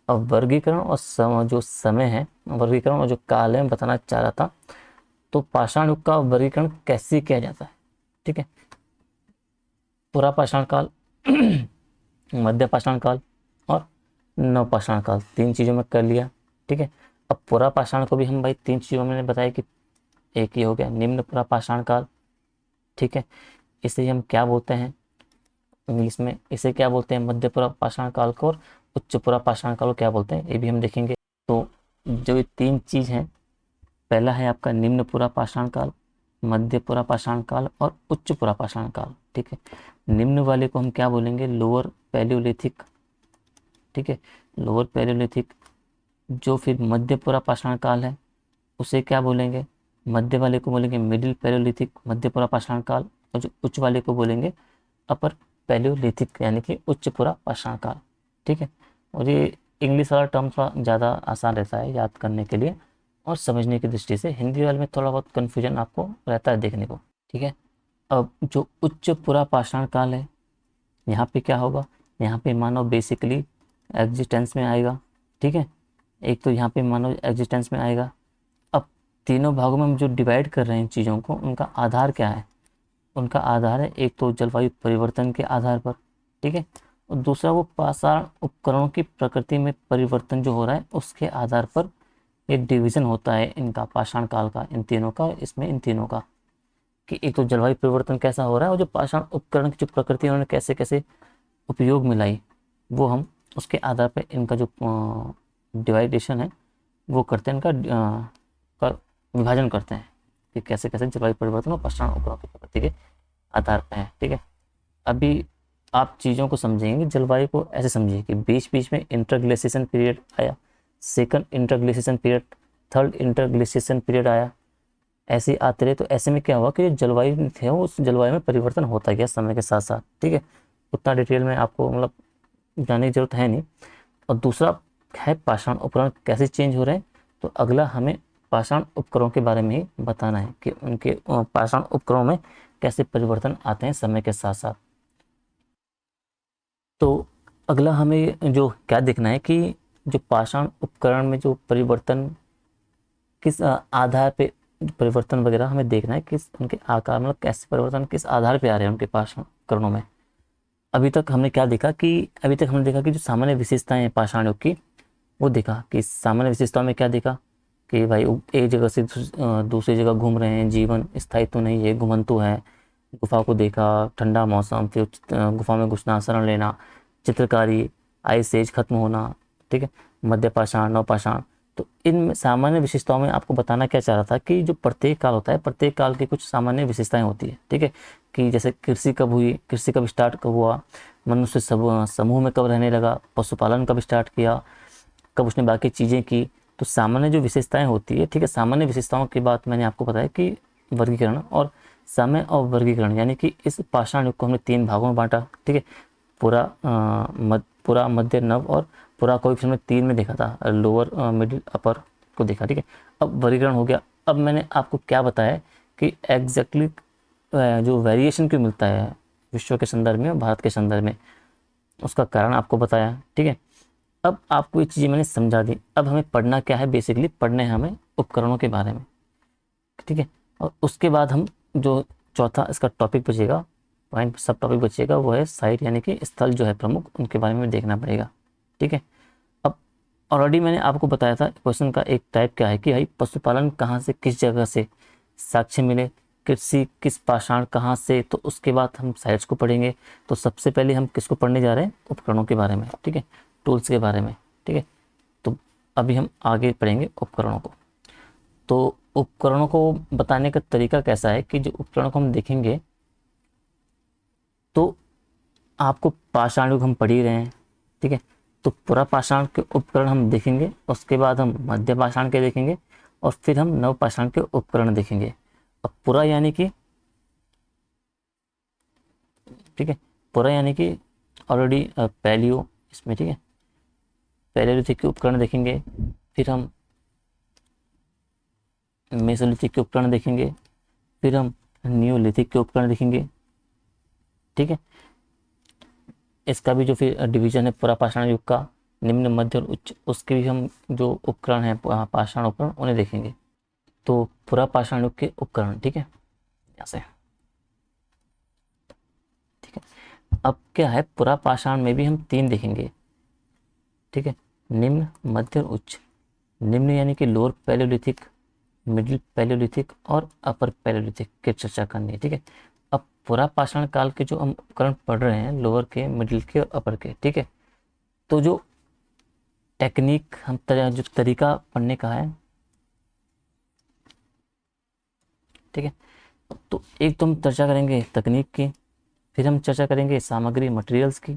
अब वर्गीकरण और जो समय है, वर्गीकरण और जो काल है, मैं बताना चाह रहा था। तो पाषाण युग का वर्गीकरण कैसे किया जाता है। ठीक है, पूरा पाषाण काल मध्य पाषाण काल और नव पाषाण काल, तीन चीज़ों में कर लिया। ठीक है, अब पूरा पाषाण को भी हम भाई तीन चीज़ों में बताया कि एक ही हो गया, निम्न पूरा पाषाण काल। ठीक है, इसे हम क्या बोलते हैं इंग्लिश में, इसे क्या बोलते हैं, मध्य पूरा पाषाण काल को, और उच्च पूरा पाषाण काल को क्या बोलते हैं, ये भी हम देखेंगे। तो जो ये तीन चीज़ हैं, पहला है आपका निम्न पूरा पाषाण काल, मध्य पूरा पाषाण काल और उच्च पूरा पाषाण काल। ठीक है, निम्न वाले को हम क्या बोलेंगे, लोअर पैलियोलिथिक। ठीक है, लोअर पैलियोलिथिक। जो फिर मध्य पूरा पाषाण काल है उसे क्या बोलेंगे, मध्य वाले को बोलेंगे मिडिल पैलियोलिथिक, मध्य पुरा पाषाण काल, और जो उच्च वाले को बोलेंगे अपर पैलियोलिथिक यानी कि उच्च पुरा पाषाण काल। ठीक है, और ये इंग्लिश वाला टर्म थोड़ा ज़्यादा आसान रहता है याद करने के लिए और समझने की दृष्टि से, हिंदी वाले में थोड़ा बहुत कन्फ्यूजन आपको रहता है देखने को। ठीक है, अब जो उच्च पुरा पाषाण काल है, यहाँ पे क्या होगा, यहाँ पे मानव बेसिकली एग्जिस्टेंस में आएगा। ठीक है, एक तो यहाँ पे मानव एग्जिस्टेंस में आएगा। अब तीनों भागों में हम जो डिवाइड कर रहे हैं चीज़ों को, उनका आधार क्या है, उनका आधार है एक तो जलवायु परिवर्तन के आधार पर। ठीक है, और दूसरा वो पाषाण उपकरणों की प्रकृति में परिवर्तन जो हो रहा है उसके आधार पर ये डिवीज़न होता है इनका, पाषाण काल का, इन तीनों का, इसमें इन तीनों का, कि एक तो जलवायु परिवर्तन कैसा हो रहा है और जो पाषाण उपकरण की जो प्रकृति उन्होंने कैसे कैसे उपयोग में लाई, वो हम उसके आधार पर इनका जो डिवाइडेशन है वो करते हैं, इनका का विभाजन करते हैं कि कैसे कैसे जलवायु परिवर्तन और पाषाण उपकरणों की प्रकृति के आधार पर है। ठीक है, अभी आप चीज़ों को समझेंगे, जलवायु को ऐसे समझिए कि बीच बीच में इंटरग्लेशिएशन पीरियड आया, सेकंड इंटरग्लेशिएशन पीरियड, थर्ड इंटरग्लेशिएशन पीरियड आया, ऐसे आते रहे। तो ऐसे में क्या हुआ कि जो जलवायु थे वो उस जलवायु में परिवर्तन होता गया समय के साथ साथ। ठीक है, उतना डिटेल में आपको मतलब जानने की जरूरत है नहीं। और दूसरा है पाषाण उपकरण कैसे चेंज हो रहे हैं, तो अगला हमें पाषाण उपकरणों के बारे में ही बताना है कि उनके पाषाण उपकरणों में कैसे परिवर्तन आते हैं समय के साथ साथ। तो अगला हमें जो क्या देखना है कि जो पाषाण उपकरण में जो परिवर्तन किस आधार पे परिवर्तन वगैरह हमें देखना है, किस उनके आकार मतलब कैसे परिवर्तन किस आधार पे आ रहे हैं उनके पाषाण उपकरणों में। अभी तक हमने क्या देखा कि जो सामान्य विशेषताएं हैं पाषाण युग की, वो देखा कि सामान्य विशेषताओं में क्या देखा कि भाई एक जगह से दूसरी जगह घूम रहे हैं, जीवन स्थायित्व नहीं है, घुमंतु है। गुफा को देखा, ठंडा मौसम, फिर गुफा में घुसना, शरण लेना, चित्रकारी, आइस एज खत्म होना। ठीक है, मध्य पाषाण, नवपाषाण। तो इन सामान्य विशेषताओं में आपको बताना क्या चाह रहा था कि जो प्रत्येक काल होता है, प्रत्येक काल की कुछ सामान्य विशेषताएं होती है। ठीक है, कि जैसे कृषि कब हुई, कृषि कब स्टार्ट कब हुआ, मनुष्य समूह में कब रहने लगा, पशुपालन कब स्टार्ट किया, कब उसने बाकी चीज़ें की। तो सामान्य जो विशेषताएं होती है, ठीक है, सामान्य विशेषताओं की बात मैंने आपको बताया कि वर्गीकरण और समय और वर्गीकरण, यानी कि इस पाषाण युग को हमने 3 भागों में बांटा। ठीक है, पूरा, मध्य, नव, और पूरा को भी हमने 3 में देखा था, लोअर, मिडिल, अपर को देखा। ठीक है, अब वर्गीकरण हो गया। अब मैंने आपको क्या बताया कि एग्जैक्टली जो वेरिएशन क्यों मिलता है विश्व के संदर्भ में, भारत के संदर्भ में, उसका कारण आपको बताया। ठीक है, अब आपको ये चीज़ें मैंने समझा दी। अब हमें पढ़ना क्या है, बेसिकली पढ़ने हैं हमें उपकरणों के बारे में। ठीक है, और उसके बाद हम जो चौथा इसका टॉपिक बचेगा, पॉइंट सब टॉपिक बचेगा, वो है साइट यानी कि स्थल जो है प्रमुख, उनके बारे में देखना पड़ेगा। ठीक है, अब ऑलरेडी मैंने आपको बताया था क्वेश्चन का एक टाइप क्या है कि भाई पशुपालन कहाँ से, किस जगह से साक्ष्य मिले, कृषि किस पाषाण कहाँ से, तो उसके बाद हम साइट्स को पढ़ेंगे। तो सबसे पहले हम किसको पढ़ने जा रहे हैं, उपकरणों के बारे में। ठीक है, टूल्स के बारे में। ठीक है, तो अभी हम आगे पढ़ेंगे उपकरणों को। तो उपकरणों को बताने का तरीका कैसा है कि जो उपकरणों को हम देखेंगे, तो आपको पाषाण युग हम पढ़ ही रहे हैं। ठीक है, तो पुरा पाषाण के उपकरण हम देखेंगे, उसके बाद हम मध्य पाषाण के देखेंगे, और फिर हम नव पाषाण के उपकरण देखेंगे। अब पुरा यानी कि, ठीक है, पुरा यानी कि ऑलरेडी पैलियो इसमें। ठीक है, पैलियोलिथिक के उपकरण देखेंगे, फिर हम मेसोलिथिक के उपकरण देखेंगे, फिर हम न्यूलिथिक के उपकरण देखेंगे। ठीक है, इसका भी जो फिर डिवीजन है पूरा पाषाण युग का, निम्न, मध्य और उच्च, उसके भी हम जो उपकरण है पाषाण उपकरण, उन्हें देखेंगे। तो पूरा पाषाण युग के उपकरण, ठीक है, यहाँ से। ठीक है, अब क्या है, पूरा पाषाण में भी हम 3 देखेंगे। ठीक है, निम्न, मध्य और उच्च। निम्न यानी कि लोअर पैलियोलिथिक, मिडिल पैलियोलिथिक और अपर पैलियोलिथिक की चर्चा करनी है। ठीक है, अब पूरा पाषाण काल के जो हम उपकरण पढ़ रहे हैं, लोअर के, मिडिल के और अपर के। ठीक है, तो जो टेक्निक हम जो तरीका पढ़ने का है, ठीक है, तो एक तो हम चर्चा करेंगे तकनीक की, फिर हम चर्चा करेंगे सामग्री मटेरियल्स की,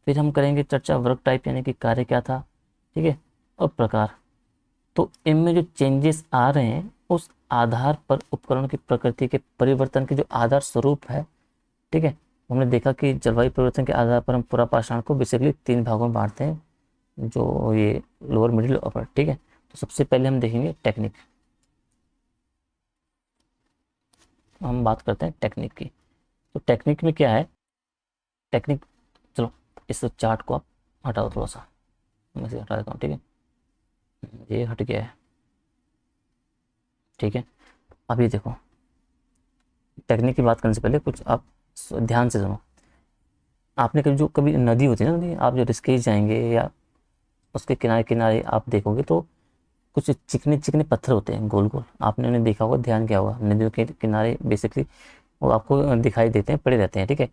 फिर हम करेंगे चर्चा वर्क टाइप यानी कि कार्य क्या था। ठीक है, और प्रकार। तो इनमें जो चेंजेस आ रहे हैं उस आधार पर उपकरण की प्रकृति के परिवर्तन के जो आधार स्वरूप है, ठीक है, हमने देखा कि जलवायु परिवर्तन के आधार पर हम पूरा पाषाण को बेसिकली 3 भागों में बांटते हैं, जो ये लोअर मिडिल अपर, ठीक है। तो सबसे पहले हम देखेंगे टेक्निक, हम बात करते हैं टेक्निक की। तो टेक्निक में क्या है, टेक्निक, चलो इस चार्ट को आप हटाओ थोड़ा सा, मैं इसे हटा देता हूँ, ठीक है, ये हट गया है, ठीक है। अभी देखो, टेक्निक की बात करने से पहले कुछ आप ध्यान से सुनो। आपने कभी नदी होती है ना, नदी, आप जो ऋषिकेश जाएंगे या उसके किनारे किनारे आप देखोगे तो कुछ चिकने चिकने पत्थर होते हैं गोल गोल, आपने उन्हें देखा होगा, ध्यान किया होगा, नदियों के किनारे बेसिकली वो आपको दिखाई देते हैं, पड़े रहते हैं, ठीक है।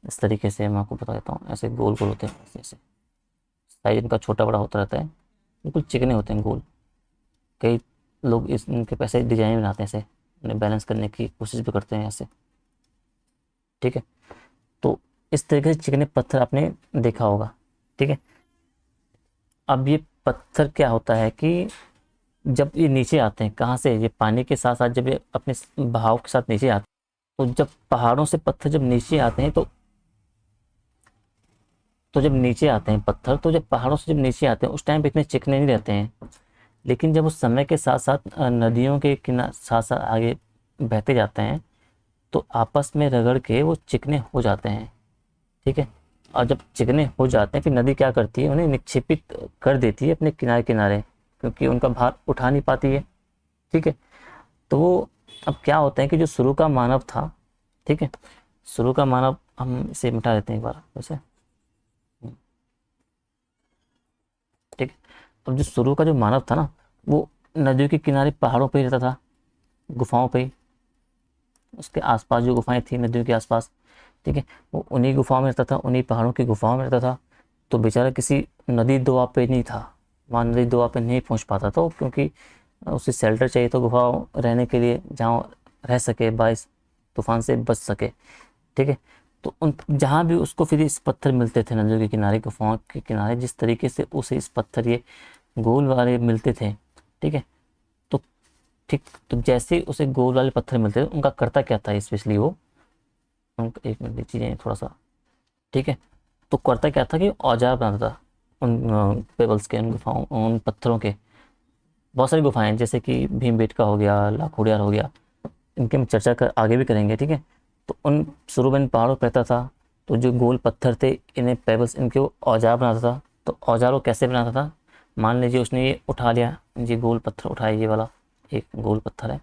इस तरीके से मैं आपको बता देता हूँ, ऐसे गोल गोल होते हैं, ऐसे ऐसे साइज इनका छोटा बड़ा होता रहता है, बिल्कुल चिकने होते हैं गोल। कई लोग इनके पैसे डिजाइन बनाते हैं, ऐसे उन्हें बैलेंस करने की कोशिश भी करते हैं ऐसे, ठीक है। तो इस तरीके से चिकने पत्थर आपने देखा होगा, ठीक है। अब ये पत्थर क्या होता है कि जब ये नीचे आते हैं, कहाँ से, ये पानी के साथ साथ जब ये अपने बहाव के साथ नीचे आते हैं, तो जब पहाड़ों से पत्थर जब नीचे आते हैं तो जब नीचे आते हैं पत्थर, तो जब पहाड़ों से जब नीचे आते हैं उस टाइम पे इतने चिकने नहीं रहते हैं, लेकिन जब उस समय के साथ साथ नदियों के किनारे साथ साथ आगे बहते जाते हैं तो आपस में रगड़ के वो चिकने हो जाते हैं, ठीक है। और जब चिकने हो जाते हैं फिर नदी क्या करती है, उन्हें निक्षेपित कर देती है अपने किनारे किनारे, क्योंकि उनका भार उठा नहीं पाती है, ठीक है। तो वो अब क्या होता है कि जो शुरू का मानव था, ठीक है, शुरू का मानव, हम इसे मिटा देते हैं एक बार वैसे, ठीक है। अब जो शुरू का जो मानव था ना, वो नदियों के किनारे पहाड़ों पे ही रहता था, गुफाओं पे ही, उसके आसपास जो गुफाएं थी नदियों के आसपास, ठीक है, वो उन्हीं गुफाओं में रहता था, उन्हीं पहाड़ों की गुफाओं में रहता था। तो बेचारा किसी नदी दोआ पे नहीं था, वहाँ नदी दोआ पे नहीं पहुँच पाता था, क्योंकि उसे शेल्टर चाहिए तो गुफाओं रहने के लिए, जहाँ रह सके, बारिश तूफान से बच सके, ठीक है। तो उन जहाँ भी उसको फिर इस पत्थर मिलते थे नदियों के किनारे, गुफाओं के किनारे, जिस तरीके से उसे इस पत्थर ये गोल वाले मिलते थे, ठीक है। तो ठीक, तो जैसे उसे गोल वाले पत्थर मिलते थे, उनका करता क्या था स्पेशली वो, उनका एक मिनट चीज़ें थोड़ा सा, ठीक है। तो करता क्या था कि औजार बनाता था उन पेबल्स के, उन गुफाओं, उन पत्थरों के। बहुत सारी गुफाएं हैं, जैसे कि भीमबेटका हो गया, लाखोडियार हो गया, इनकी हम चर्चा आगे भी करेंगे, ठीक है। तो उन शुरू में इन पहाड़ों पर रहता था, तो जो गोल पत्थर थे इन्हें पेबल्स, इनके वो औजार बनाता था। तो औजार वो कैसे बनाता था, मान लीजिए उसने ये उठा लिया, ये गोल पत्थर उठाया, ये वाला एक गोल पत्थर है,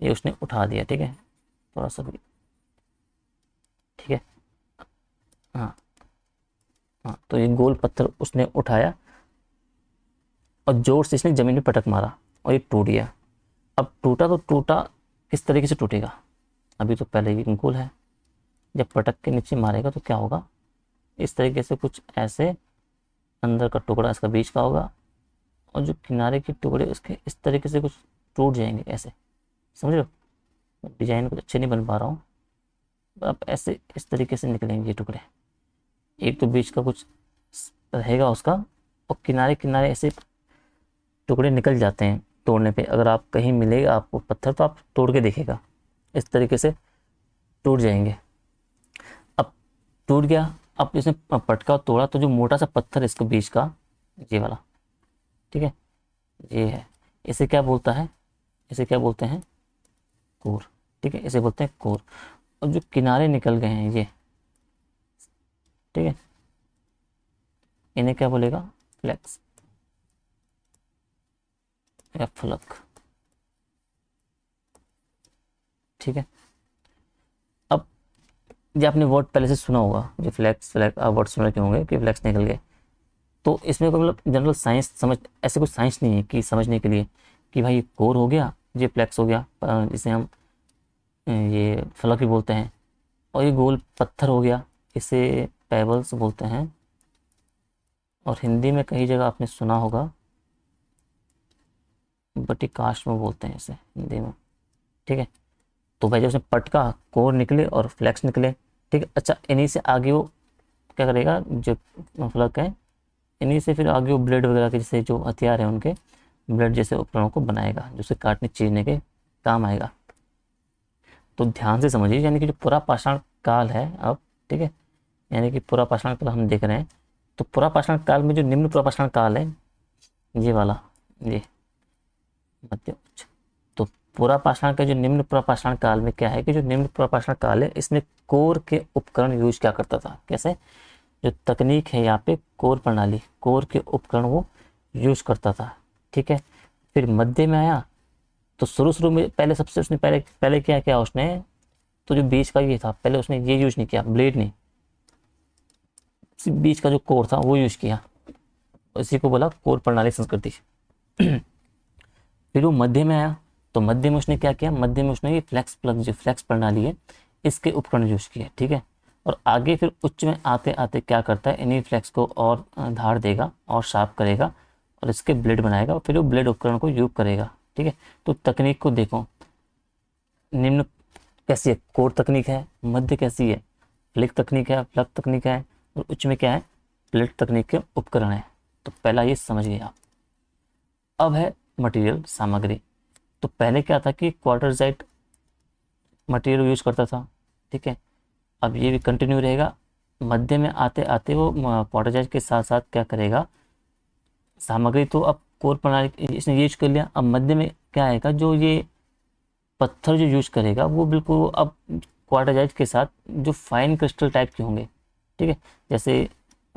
ये उसने उठा दिया, ठीक है, थोड़ा सा भी, ठीक है, हाँ, हाँ, तो ये गोल पत्थर उसने उठाया और जोर से इसने जमीन में पटक मारा और ये टूट गया। अब टूटा तो टूटा, किस तरीके से टूटेगा, अभी तो पहले ही गोल है, जब पटक के नीचे मारेगा तो क्या होगा, इस तरीके से कुछ ऐसे, अंदर का टुकड़ा इसका बीच का होगा और जो किनारे के टुकड़े उसके इस तरीके से कुछ टूट जाएंगे ऐसे, समझ लो, डिजाइन कुछ अच्छे नहीं बन पा रहा हूँ। अब ऐसे इस तरीके से निकलेंगे ये टुकड़े, एक तो बीच का कुछ रहेगा उसका, और किनारे किनारे ऐसे टुकड़े निकल जाते हैं तोड़ने पे। अगर आप कहीं मिलेगा आपको पत्थर तो आप तोड़ के देखेगा, इस तरीके से टूट जाएंगे। अब टूट गया, अब इसने पटका और तोड़ा तो जो मोटा सा पत्थर है इसके बीच का, ये वाला, ठीक है, ये है, इसे क्या बोलता है, इसे क्या बोलते हैं, कोर, ठीक है, इसे बोलते हैं कोर। और जो किनारे निकल गए हैं ये, ठीक है, इन्हें क्या बोलेगा, फ्लैक्स या फलक, ठीक है। अब ये आपने वर्ड पहले से सुना होगा, जो फ्लैक्स फ्लैग आप वर्ड सुन रखे होंगे कि फ्लैक्स निकल गए। तो इसमें कोई मतलब जनरल साइंस समझ, ऐसे कोई साइंस नहीं है कि समझने के लिए कि भाई ये कोर हो गया, ये फ्लैक्स हो गया, जिसे हम ये फलक भी बोलते हैं, और ये गोल पत्थर हो गया, इसे पेबल्स बोलते हैं। और हिंदी में कई जगह आपने सुना होगा बटिकाश में बोलते हैं इसे हिंदी में, ठीक है। तो भाई जब उसने पटका, कोर निकले और फ्लैक्स निकले, ठीक है। अच्छा, इन्हीं से आगे वो क्या करेगा, जो फलक है, इन्हीं से फिर आगे वो ब्लेड वगैरह के जैसे जो हथियार है उनके, ब्लेड जैसे उपकरणों को बनाएगा जो उसे काटने चीरने के काम आएगा। तो ध्यान से समझिए, यानी कि जो पुरा पाषाण काल है अब, ठीक है, यानी कि पुरा पाषाण काल हम देख रहे हैं। तो पुरा पाषाण काल में जो निम्न पुरा पाषाण काल है, ये वाला, ये मध्य उच्च, तो पुरा पाषाण का जो निम्न पुरा पाषाण काल में क्या है कि जो निम्न पुरा पाषाण काल है इसमें कोर के उपकरण यूज क्या करता था, कैसे, जो तकनीक है यहाँ पे कोर प्रणाली, कोर के उपकरण वो यूज करता था, ठीक है। फिर मध्य में आया तो शुरू में पहले सबसे उसने पहले पहले क्या किया उसने, तो जो बीच का ये था पहले उसने ये यूज नहीं किया, ब्लेड नहीं, बीच का जो कोर था वो यूज किया, इसी को बोला कोर प्रणाली संस्कृति। फिर वो मध्य में आया तो मध्य में उसने क्या किया, मध्य में उसने ये फ्लैक्स प्लग जो फ्लैक्स प्रणाली है इसके उपकरण यूज किए, ठीक है। और आगे फिर उच्च में आते आते क्या करता है, इन्हीं फ्लैक्स को और धार देगा और शार्प करेगा और इसके ब्लेड बनाएगा और फिर वो ब्लेड उपकरण को यूज करेगा, ठीक है। तो तकनीक को देखो, निम्न कैसी है, कोर तकनीक है, मध्य कैसी है, फ्लिक तकनीक है, फ्लक तकनीक है, और उच्च में क्या है, प्लेट तकनीक के उपकरण है। तो पहला ये समझ गए आप। अब है मटेरियल, सामग्री। तो पहले क्या था कि क्वार्टरजाइट मटेरियल यूज करता था, ठीक है। अब ये भी कंटिन्यू रहेगा, मध्य में आते आते वो क्वार्टरजाइट के साथ साथ क्या करेगा, सामग्री तो अब कोर प्रणाली इसने यूज कर लिया, अब मध्य में क्या आएगा, जो ये पत्थर जो यूज करेगा वो बिल्कुल अब क्वार्टरजाइट के साथ जो फाइन क्रिस्टल टाइप के होंगे, ठीक है। जैसे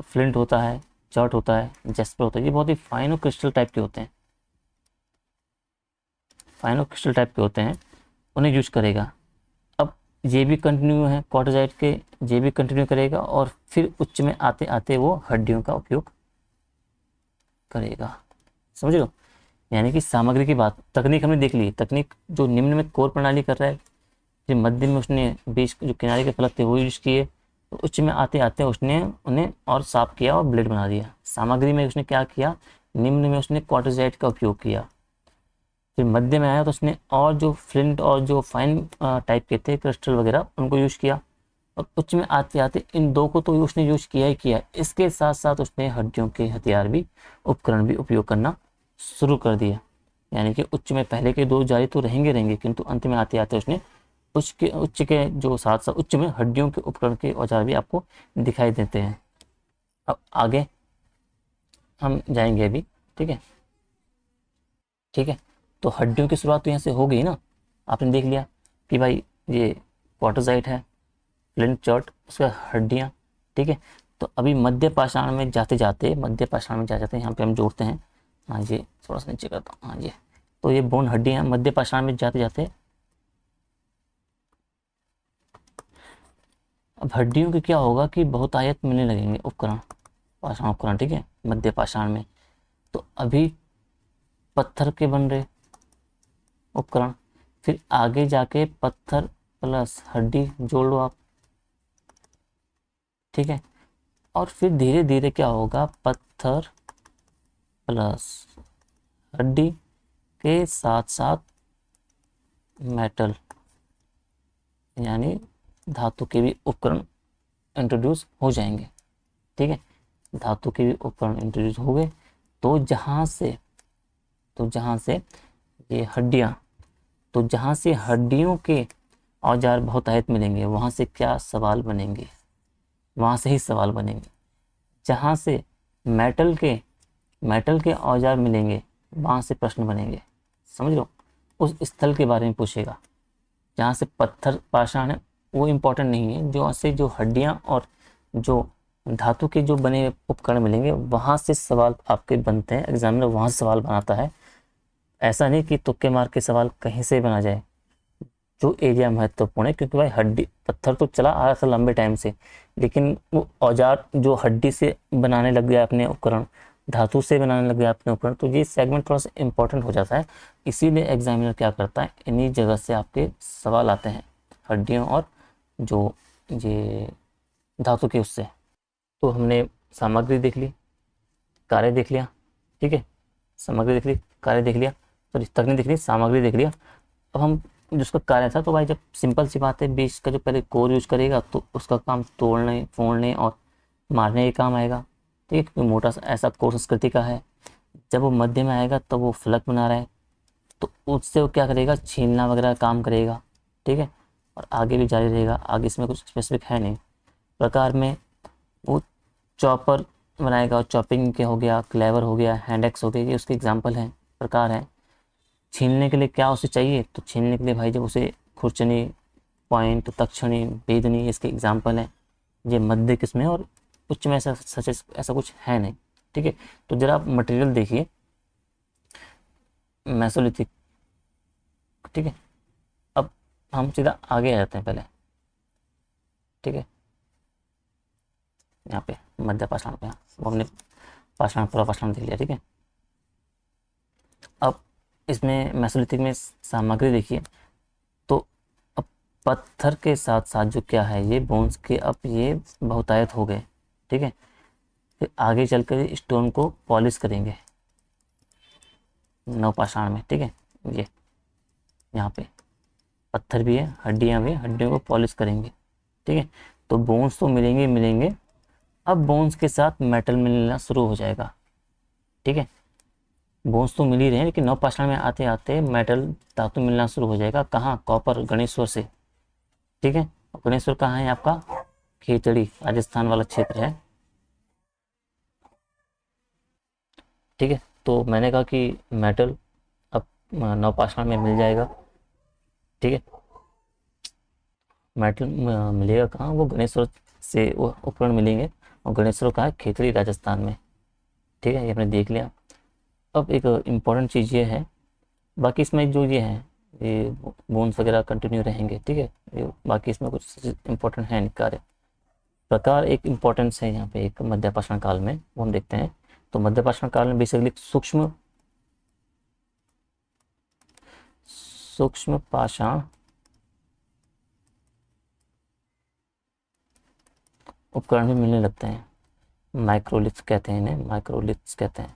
फ्लिंट होता है, चर्ट होता है, जेस्पर होता है, ये बहुत ही फाइन और क्रिस्टल टाइप के होते हैं, फाइन और क्रिस्टल टाइप के होते हैं, उन्हें यूज करेगा। अब ये भी कंटिन्यू है क्वार्टरजाइट के, ये भी कंटिन्यू करेगा और फिर उच्च में आते आते वो हड्डियों का उपयोग करेगा, समझ लो। यानी कि सामग्री की बात, तकनीक हमने देख ली, तकनीक जो निम्न में कोर प्रणाली कर रहा है, जो मध्य में उसने बीच जो किनारे के फलक थे वो यूज किए, तो उच्च में आते आते उसने उन्हें और साफ किया और ब्लेड बना दिया। सामग्री में उसने क्या किया, निम्न में उसने क्वार्टरजाइट का उपयोग किया, फिर मध्य में आया तो उसने और जो फ्लिंट और जो फाइन टाइप के थे क्रिस्टल वगैरह उनको यूज किया, और उच्च में आते आते इन दो को तो उसने यूज किया ही किया, इसके साथ साथ उसने हड्डियों के हथियार भी, उपकरण भी उपयोग करना शुरू कर दिया। यानी कि उच्च में पहले के दो जारी तो रहेंगे किंतु अंत में आते आते उसने उच्च के जो साथ साथ उच्च में हड्डियों के उपकरण के औजार भी आपको दिखाई देते हैं। अब आगे हम जाएंगे अभी, ठीक है, ठीक है। तो हड्डियों की शुरुआत तो यहाँ से हो गई ना, आपने देख लिया कि भाई ये क्वार्टरजाइट है, फ्लिंट चर्ट, उसका हड्डियाँ, ठीक है। तो अभी मध्य पाषाण में जाते जाते, मध्य पाषाण में जाते यहाँ पे हम जोड़ते हैं, हाँ जी थोड़ा सा नीचे करता हूँ, हाँ जी। तो ये बोन हड्डियाँ मध्य पाषाण में जाते जाते, अब हड्डियों के क्या होगा कि बहुत आयत मिलने लगेंगे उपकरण, पाषाण उपकरण, ठीक है, मध्य पाषाण में। तो अभी पत्थर के बन रहे उपकरण, फिर आगे जाके पत्थर प्लस हड्डी जोड़ लो आप, ठीक है। और फिर धीरे धीरे क्या होगा, पत्थर प्लस हड्डी के साथ साथ मेटल यानी धातु के भी उपकरण इंट्रोड्यूस हो जाएंगे, ठीक है। धातु के भी उपकरण इंट्रोड्यूस हो गए, तो जहाँ से ये हड्डियाँ, तो जहाँ से हड्डियों के औजार बहुत आयत मिलेंगे वहाँ से क्या सवाल बनेंगे, वहाँ से ही सवाल बनेंगे। जहाँ से मेटल के औजार मिलेंगे वहाँ से प्रश्न बनेंगे, समझ लो। उस स्थल के बारे में पूछेगा जहाँ से पत्थर पाषाण है वो इम्पोर्टेंट नहीं है, जो से जो हड्डियाँ और जो धातु के जो बने उपकरण मिलेंगे वहाँ से सवाल आपके बनते हैं, एग्जामिनर वहाँ से सवाल बनाता है। ऐसा नहीं कि तुक्के मार के सवाल कहीं से बना जाए, जो एरिया महत्वपूर्ण है, क्योंकि भाई हड्डी पत्थर तो चला आ रहा था लंबे टाइम से, लेकिन वो औजार जो हड्डी से बनाने लग गया अपने उपकरण, धातु से बनाने लग गया अपने उपकरण, तो ये सेगमेंट थोड़ा सा इंपॉर्टेंट हो जाता है। इसीलिए एग्जामिनर क्या करता है, इन्हीं जगह से आपके सवाल आते हैं, हड्डियों और जो ये धातु के उससे। तो हमने सामग्री देख ली, कार्य देख लिया, ठीक है, सामग्री देख ली, कार्य देख लिया, तो तकनीक देख ली, सामग्री देख लिया। अब हम जिसका कार्य था, तो भाई जब सिंपल सी बात है, बीच का जो पहले कोर यूज करेगा तो उसका काम तोड़ने फोड़ने और मारने का काम आएगा, ठीक है, क्योंकि मोटा सा ऐसा कोर संस्कृति का है। जब वो मध्य में आएगा तब वो फलक बना रहा है, तो उससे वो क्या करेगा, छीलना वगैरह काम करेगा। ठीक है, और आगे भी जारी रहेगा। आगे इसमें कुछ स्पेसिफिक है नहीं। प्रकार में वो चॉपर बनाएगा, और चॉपिंग के हो गया, क्लेवर हो गया, हैंड एक्स हो गया, ये उसके एग्जाम्पल हैं, प्रकार हैं। छीलने के लिए क्या उसे चाहिए, तो छीलने के लिए भाई जब उसे खुरचनी, पॉइंट, तक्षणी, भेदनी, इसके एग्जाम्पल हैं। ये मध्य किस्म है, और उच्च में ऐसा सच ऐसा कुछ है नहीं। ठीक है, तो जरा आप मटेरियल देखिए, मेसोलिथिक। ठीक है, अब हम सीधा आगे आ जाते हैं पहले। ठीक है, यहाँ पे मध्य पाषाण पे, यहाँ वो हमने पाषाण, पूरा पाषाण देख लिया। ठीक है, अब इसमें मेसोलिथिक में सामग्री देखिए, तो अब पत्थर के साथ साथ जो क्या है, ये बोन्स के अब ये बहुतायत हो गए। ठीक है, फिर आगे चलकर स्टोन को पॉलिश करेंगे नवपाषाण में। ठीक है, ये यहाँ पे पत्थर भी है, हड्डियाँ भी हैं, हड्डियों को पॉलिश करेंगे। ठीक है, तो बोन्स तो मिलेंगे मिलेंगे, अब बोन्स के साथ मेटल मिलना शुरू हो जाएगा। ठीक है, बोन्स तो मिल ही रहे हैं, लेकिन नवपाषाण में आते आते मेटल, धातु मिलना शुरू हो जाएगा। कहाँ, कॉपर, गणेश्वर से। ठीक है, गणेश्वर कहाँ है आपका, खेतड़ी, राजस्थान वाला क्षेत्र है। ठीक है, तो मैंने कहा कि मेटल अब नवपाषाण में मिल जाएगा। ठीक है, मेटल मिलेगा कहाँ, वो गणेश्वर से वो उपकरण मिलेंगे, और गणेश्वर कहाँ है, खेतड़ी, राजस्थान में। ठीक है, ये हमने देख लिया। अब एक इम्पॉर्टेंट चीज़ ये है, बाकी इसमें जो ये है, ये बोन्स वगैरह कंटिन्यू रहेंगे। ठीक है, ये बाकी इसमें कुछ इम्पोर्टेंट है नहीं कार्य। प्रकार एक इम्पोर्टेंस है यहाँ पे एक मध्यपाषाण काल में, वो हम देखते हैं। तो मध्यपाषाण काल में बेसिकली सूक्ष्म सूक्ष्म पाषाण उपकरण भी मिलने लगते हैं। माइक्रोलिथ्स कहते हैं इन्हें, माइक्रोलिथ्स कहते हैं।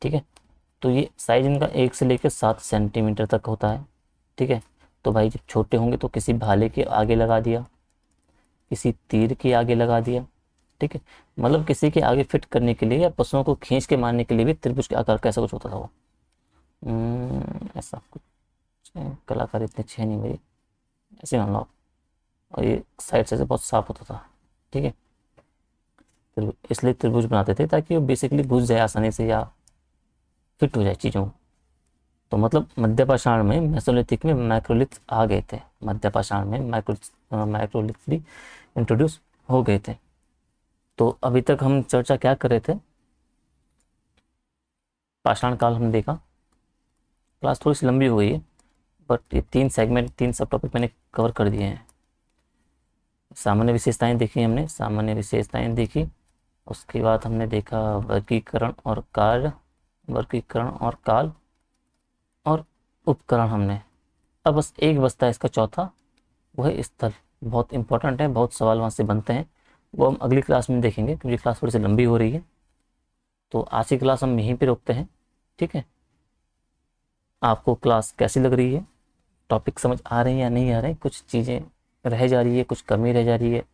ठीक है, तो ये साइज इनका 1 से लेकर 7 सेंटीमीटर तक होता है। ठीक है, तो भाई जब छोटे होंगे तो किसी भाले के आगे लगा दिया, किसी तीर के आगे लगा दिया। ठीक है, मतलब किसी के आगे फिट करने के लिए, या पशुओं को खींच के मारने के लिए भी त्रिभुज के आकार का ऐसा कुछ होता था वो। ऐसा कुछ कलाकार इतने अच्छे नहीं मेरी, ऐसे मान लो आप। और ये साइड से बहुत साफ होता था। ठीक है, इसलिए त्रिभुज बनाते थे ताकि वो बेसिकली घुस जाए आसानी से, या फिट हो जाए चीज़ों। तो मतलब मध्यपाषाण में, मेसोलिथिक में माइक्रोलिथ आ गए थे। मध्यपाषाण में माइक्रोलिथ भी इंट्रोड्यूस हो गए थे। तो अभी तक हम चर्चा क्या कर रहे थे, पाषाण काल हमने देखा। क्लास थोड़ी सी लंबी हो गई है, बट ये 3 सेगमेंट, 3 सब टॉपिक मैंने कवर कर दिए हैं। सामान्य विशेषताएं देखी हमने, सामान्य विशेषताएं देखी। उसके बाद हमने देखा वर्गीकरण और कार्य, वर्गीकरण और काल, और उपकरण हमने। अब बस एक बचता है इसका चौथा, वो है स्थल। बहुत इंपॉर्टेंट है, बहुत सवाल वहाँ से बनते हैं, वो हम अगली क्लास में देखेंगे, क्योंकि क्लास थोड़ी सी लंबी हो रही है। तो आज की क्लास हम यहीं पे रोकते हैं। ठीक है, आपको क्लास कैसी लग रही है, टॉपिक समझ आ रहे हैं या नहीं आ रहे हैं, कुछ चीज़ें रह जा रही है, कुछ कमी रह जा रही है,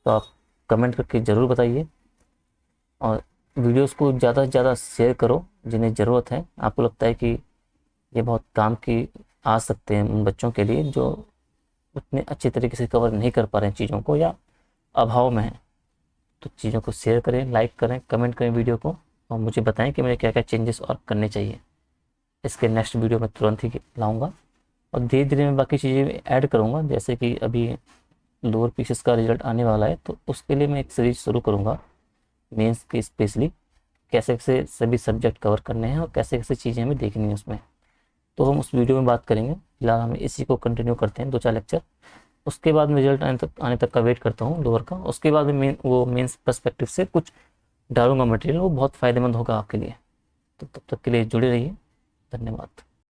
तो आप कमेंट करके ज़रूर बताइए। और वीडियोस को ज़्यादा से ज़्यादा शेयर करो जिन्हें ज़रूरत है। आपको लगता है कि ये बहुत काम की आ सकते हैं उन बच्चों के लिए जो उतने अच्छे तरीके से कवर नहीं कर पा रहे हैं चीज़ों को, या अभाव में हैं। तो चीज़ों को शेयर करें, लाइक करें, कमेंट करें वीडियो को, और मुझे बताएं कि मुझे क्या क्या चेंजेस और करने चाहिए। इसके नेक्स्ट वीडियो में तुरंत ही लाऊंगा, और धीरे धीरे मैं बाकी चीज़ें ऐड करूँगा। जैसे कि अभी लोअर पीसेस का रिजल्ट आने वाला है, तो उसके लिए मैं एक सीरीज शुरू करूँगा मेंस की, स्पेशली कैसे कैसे सभी सब्जेक्ट कवर करने हैं और कैसे कैसे चीज़ें हमें देखनी है उसमें। तो हम उस वीडियो में बात करेंगे। फिलहाल हम इसी को कंटिन्यू करते हैं, 2-4 लेक्चर। उसके बाद मैं रिजल्ट आने तक का वेट करता हूँ लोअर का। उसके बाद मैं वो मेंस पर्सपेक्टिव से कुछ डालूंगा मटेरियल, वो बहुत फ़ायदेमंद होगा आपके लिए। तो तब तक के लिए जुड़े रहिए। धन्यवाद।